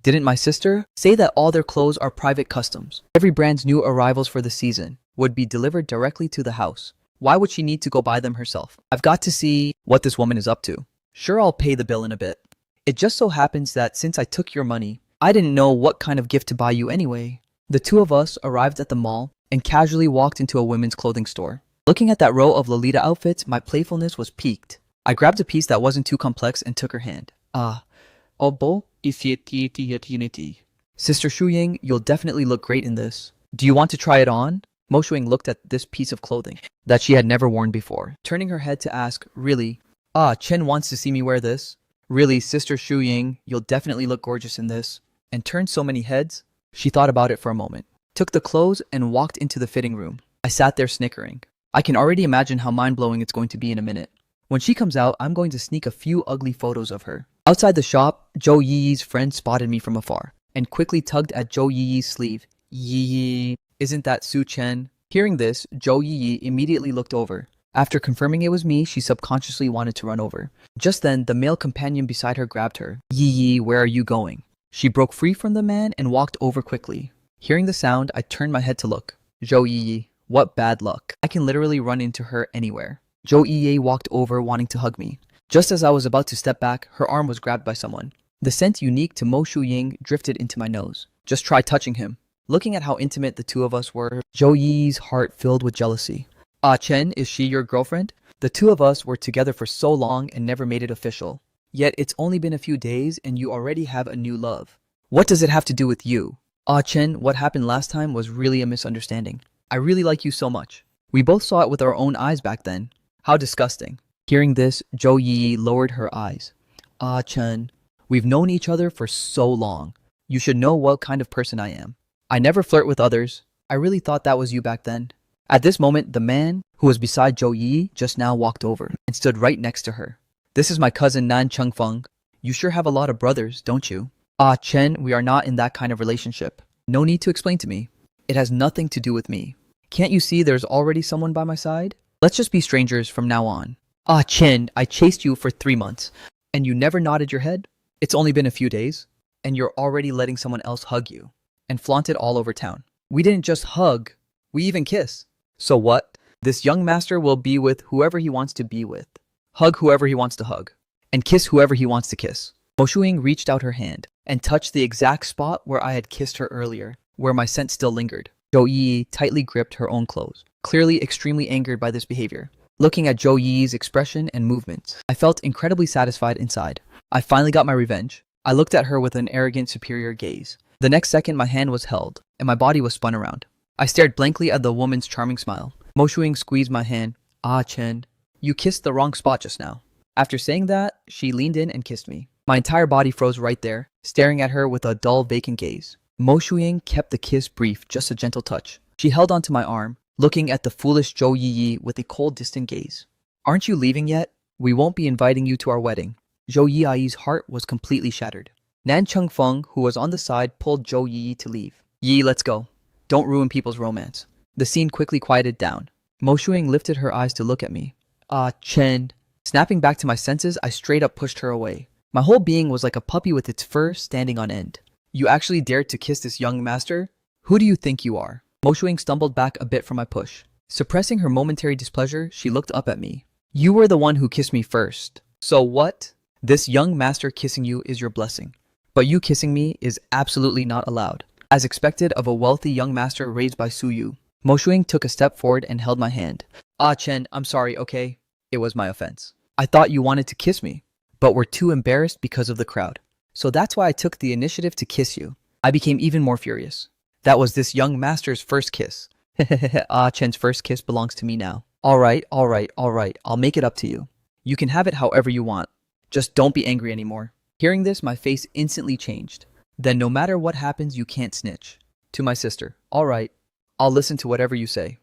Didn't my sister say that all their clothes are private customs? Every brand's new arrivals for the season would be delivered directly to the house. Why would she need to go buy them herself? I've got to see what this woman is up to. Sure, I'll pay the bill in a bit. It just so happens that since I took your money, I didn't know what kind of gift to buy you anyway. The two of us arrived at the mall and casually walked into a women's clothing store. Looking at that row of Lolita outfits, my playfulness was piqued. I grabbed a piece that wasn't too complex and took her hand. Obo Isieti. Sister Shuying, you'll definitely look great in this. Do you want to try it on? Mo Shuying looked at this piece of clothing that she had never worn before, turning her head to ask, really? Chen wants to see me wear this? Really, Sister Shuying, you'll definitely look gorgeous in this. And turned so many heads. She thought about it for a moment, took the clothes and walked into the fitting room. I sat there snickering. I can already imagine how mind-blowing it's going to be in a minute. When she comes out, I'm going to sneak a few ugly photos of her. Outside the shop, Zhou Yiyi's friend spotted me from afar and quickly tugged at Zhou Yiyi's sleeve. Yi, isn't that Su Chen? Hearing this, Zhou Yiyi immediately looked over. After confirming it was me, she subconsciously wanted to run over. Just then, the male companion beside her grabbed her. Yi, where are you going? She broke free from the man and walked over quickly. Hearing the sound, I turned my head to look. Zhou Yiyi, what bad luck. I can literally run into her anywhere. Zhou Yiyi walked over wanting to hug me. Just as I was about to step back, her arm was grabbed by someone. The scent unique to Mo Shuying drifted into my nose. Just try touching him. Looking at how intimate the two of us were, Zhou Yiyi's heart filled with jealousy. Chen, is she your girlfriend? The two of us were together for so long and never made it official. Yet it's only been a few days and you already have a new love. What does it have to do with you? Chen, what happened last time was really a misunderstanding. I really like you so much. We both saw it with our own eyes back then. How disgusting. Hearing this, Zhou Yiyi lowered her eyes. Chen, we've known each other for so long. You should know what kind of person I am. I never flirt with others. I really thought that was you back then. At this moment, the man who was beside Zhou Yiyi just now walked over and stood right next to her. This is my cousin Nan Chengfeng. You sure have a lot of brothers, don't you? Chen, we are not in that kind of relationship. No need to explain to me. It has nothing to do with me. Can't you see there's already someone by my side? Let's just be strangers from now on. Chen, I chased you for 3 months, and you never nodded your head? It's only been a few days, and you're already letting someone else hug you, and flaunt it all over town. We didn't just hug, we even kiss. So what? This young master will be with whoever he wants to be with, hug whoever he wants to hug, and kiss whoever he wants to kiss. Mo Shuying reached out her hand and touched the exact spot where I had kissed her earlier, where my scent still lingered. Zhou Yiyi tightly gripped her own clothes, clearly extremely angered by this behavior. Looking at Zhou Yiyi's expression and movements, I felt incredibly satisfied inside. I finally got my revenge. I looked at her with an arrogant, superior gaze. The next second, my hand was held, and my body was spun around. I stared blankly at the woman's charming smile. Mo Shuying squeezed my hand. Chen, you kissed the wrong spot just now. After saying that, she leaned in and kissed me. My entire body froze right there, staring at her with a dull, vacant gaze. Mo Shuying kept the kiss brief, just a gentle touch. She held onto my arm, looking at the foolish Zhou Yiyi with a cold, distant gaze. Aren't you leaving yet? We won't be inviting you to our wedding. Zhou Yiyi's heart was completely shattered. Nan Chengfeng, who was on the side, pulled Zhou Yiyi to leave. Yi, let's go. Don't ruin people's romance. The scene quickly quieted down. Mo Shuying lifted her eyes to look at me. Chen. Snapping back to my senses, I straight up pushed her away. My whole being was like a puppy with its fur standing on end. You actually dared to kiss this young master? Who do you think you are? Mo Shuying stumbled back a bit from my push. Suppressing her momentary displeasure, she looked up at me. You were the one who kissed me first. So what? This young master kissing you is your blessing. But you kissing me is absolutely not allowed. As expected of a wealthy young master raised by Su Yu. Mo Shuying took a step forward and held my hand. Chen, I'm sorry, okay? It was my offense. I thought you wanted to kiss me, but were too embarrassed because of the crowd. So that's why I took the initiative to kiss you. I became even more furious. That was this young master's first kiss. Chen's first kiss belongs to me now. Alright, I'll make it up to you. You can have it however you want. Just don't be angry anymore. Hearing this, my face instantly changed. Then no matter what happens, you can't snitch. To my sister. Alright, I'll listen to whatever you say.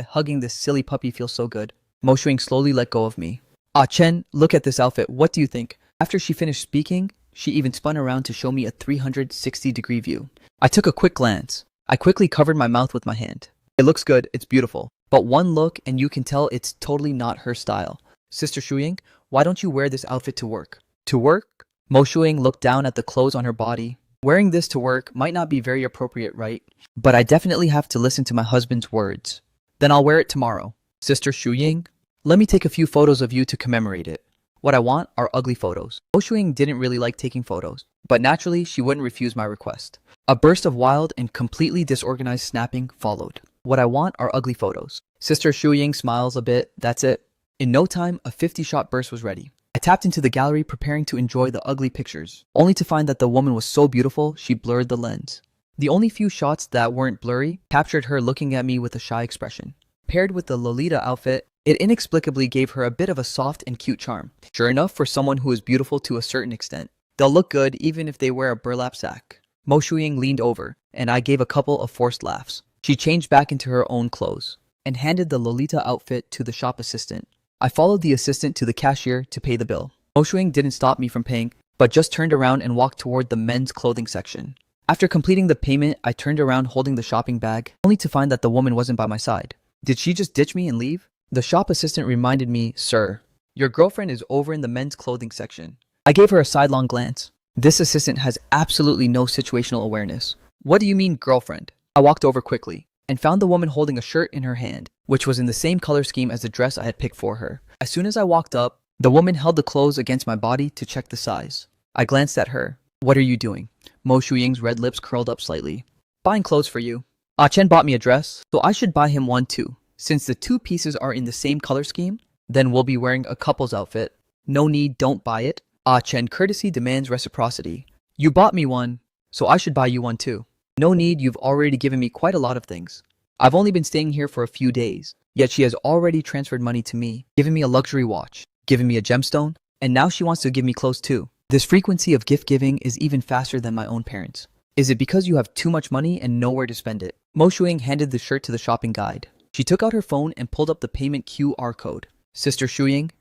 Hugging this silly puppy feels so good. Mo Shuying slowly let go of me. Chen, look at this outfit. What do you think? After she finished speaking, she even spun around to show me a 360-degree view. I took a quick glance. I quickly covered my mouth with my hand. It looks good, it's beautiful. But one look and you can tell it's totally not her style. Sister Shuying, why don't you wear this outfit to work? To work? Mo Shuying looked down at the clothes on her body. Wearing this to work might not be very appropriate, right? But I definitely have to listen to my husband's words. Then I'll wear it tomorrow. Sister Shuying, let me take a few photos of you to commemorate it. What I want are ugly photos. Mo Shuying didn't really like taking photos, but naturally she wouldn't refuse my request. A burst of wild and completely disorganized snapping followed. What I want are ugly photos. Sister Shuying smiles a bit, that's it. In no time, a 50-shot burst was ready. I tapped into the gallery preparing to enjoy the ugly pictures, only to find that the woman was so beautiful she blurred the lens. The only few shots that weren't blurry captured her looking at me with a shy expression. Paired with the Lolita outfit, it inexplicably gave her a bit of a soft and cute charm. Sure enough, for someone who is beautiful to a certain extent, they'll look good even if they wear a burlap sack. Mo Shuying leaned over, and I gave a couple of forced laughs. She changed back into her own clothes and handed the Lolita outfit to the shop assistant. I followed the assistant to the cashier to pay the bill. Mo Shuying didn't stop me from paying, but just turned around and walked toward the men's clothing section. After completing the payment, I turned around holding the shopping bag, only to find that the woman wasn't by my side. Did she just ditch me and leave? The shop assistant reminded me, "Sir, your girlfriend is over in the men's clothing section." I gave her a sidelong glance. This assistant has absolutely no situational awareness. What do you mean, girlfriend? I walked over quickly and found the woman holding a shirt in her hand, which was in the same color scheme as the dress I had picked for her. As soon as I walked up, the woman held the clothes against my body to check the size. I glanced at her. What are you doing? Mo Shuying's red lips curled up slightly. Buying clothes for you. Ah Chen bought me a dress, so I should buy him one too. Since the two pieces are in the same color scheme, then we'll be wearing a couple's outfit. No need, don't buy it. Ah Chen, courtesy demands reciprocity. You bought me one, so I should buy you one too. No need, you've already given me quite a lot of things. I've only been staying here for a few days, yet she has already transferred money to me, given me a luxury watch, given me a gemstone, and now she wants to give me clothes too. This frequency of gift giving is even faster than my own parents. Is it because you have too much money and nowhere to spend it? Mo Shuying handed the shirt to the shopping guide. She took out her phone and pulled up the payment QR code. Sister Shuying,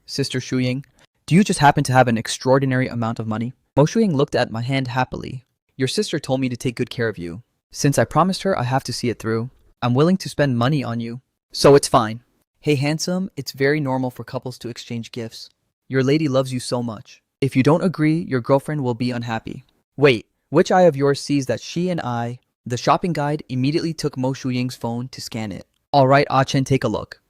do you just happen to have an extraordinary amount of money? Mo Shuying looked at my hand happily. Your sister told me to take good care of you. Since I promised her I have to see it through, I'm willing to spend money on you. So it's fine. Hey handsome, it's very normal for couples to exchange gifts. Your lady loves you so much. If you don't agree, your girlfriend will be unhappy. Wait, which eye of yours sees that she and I... The shopping guide immediately took Mo Shuying's phone to scan it. Alright Ah Chen, take a look.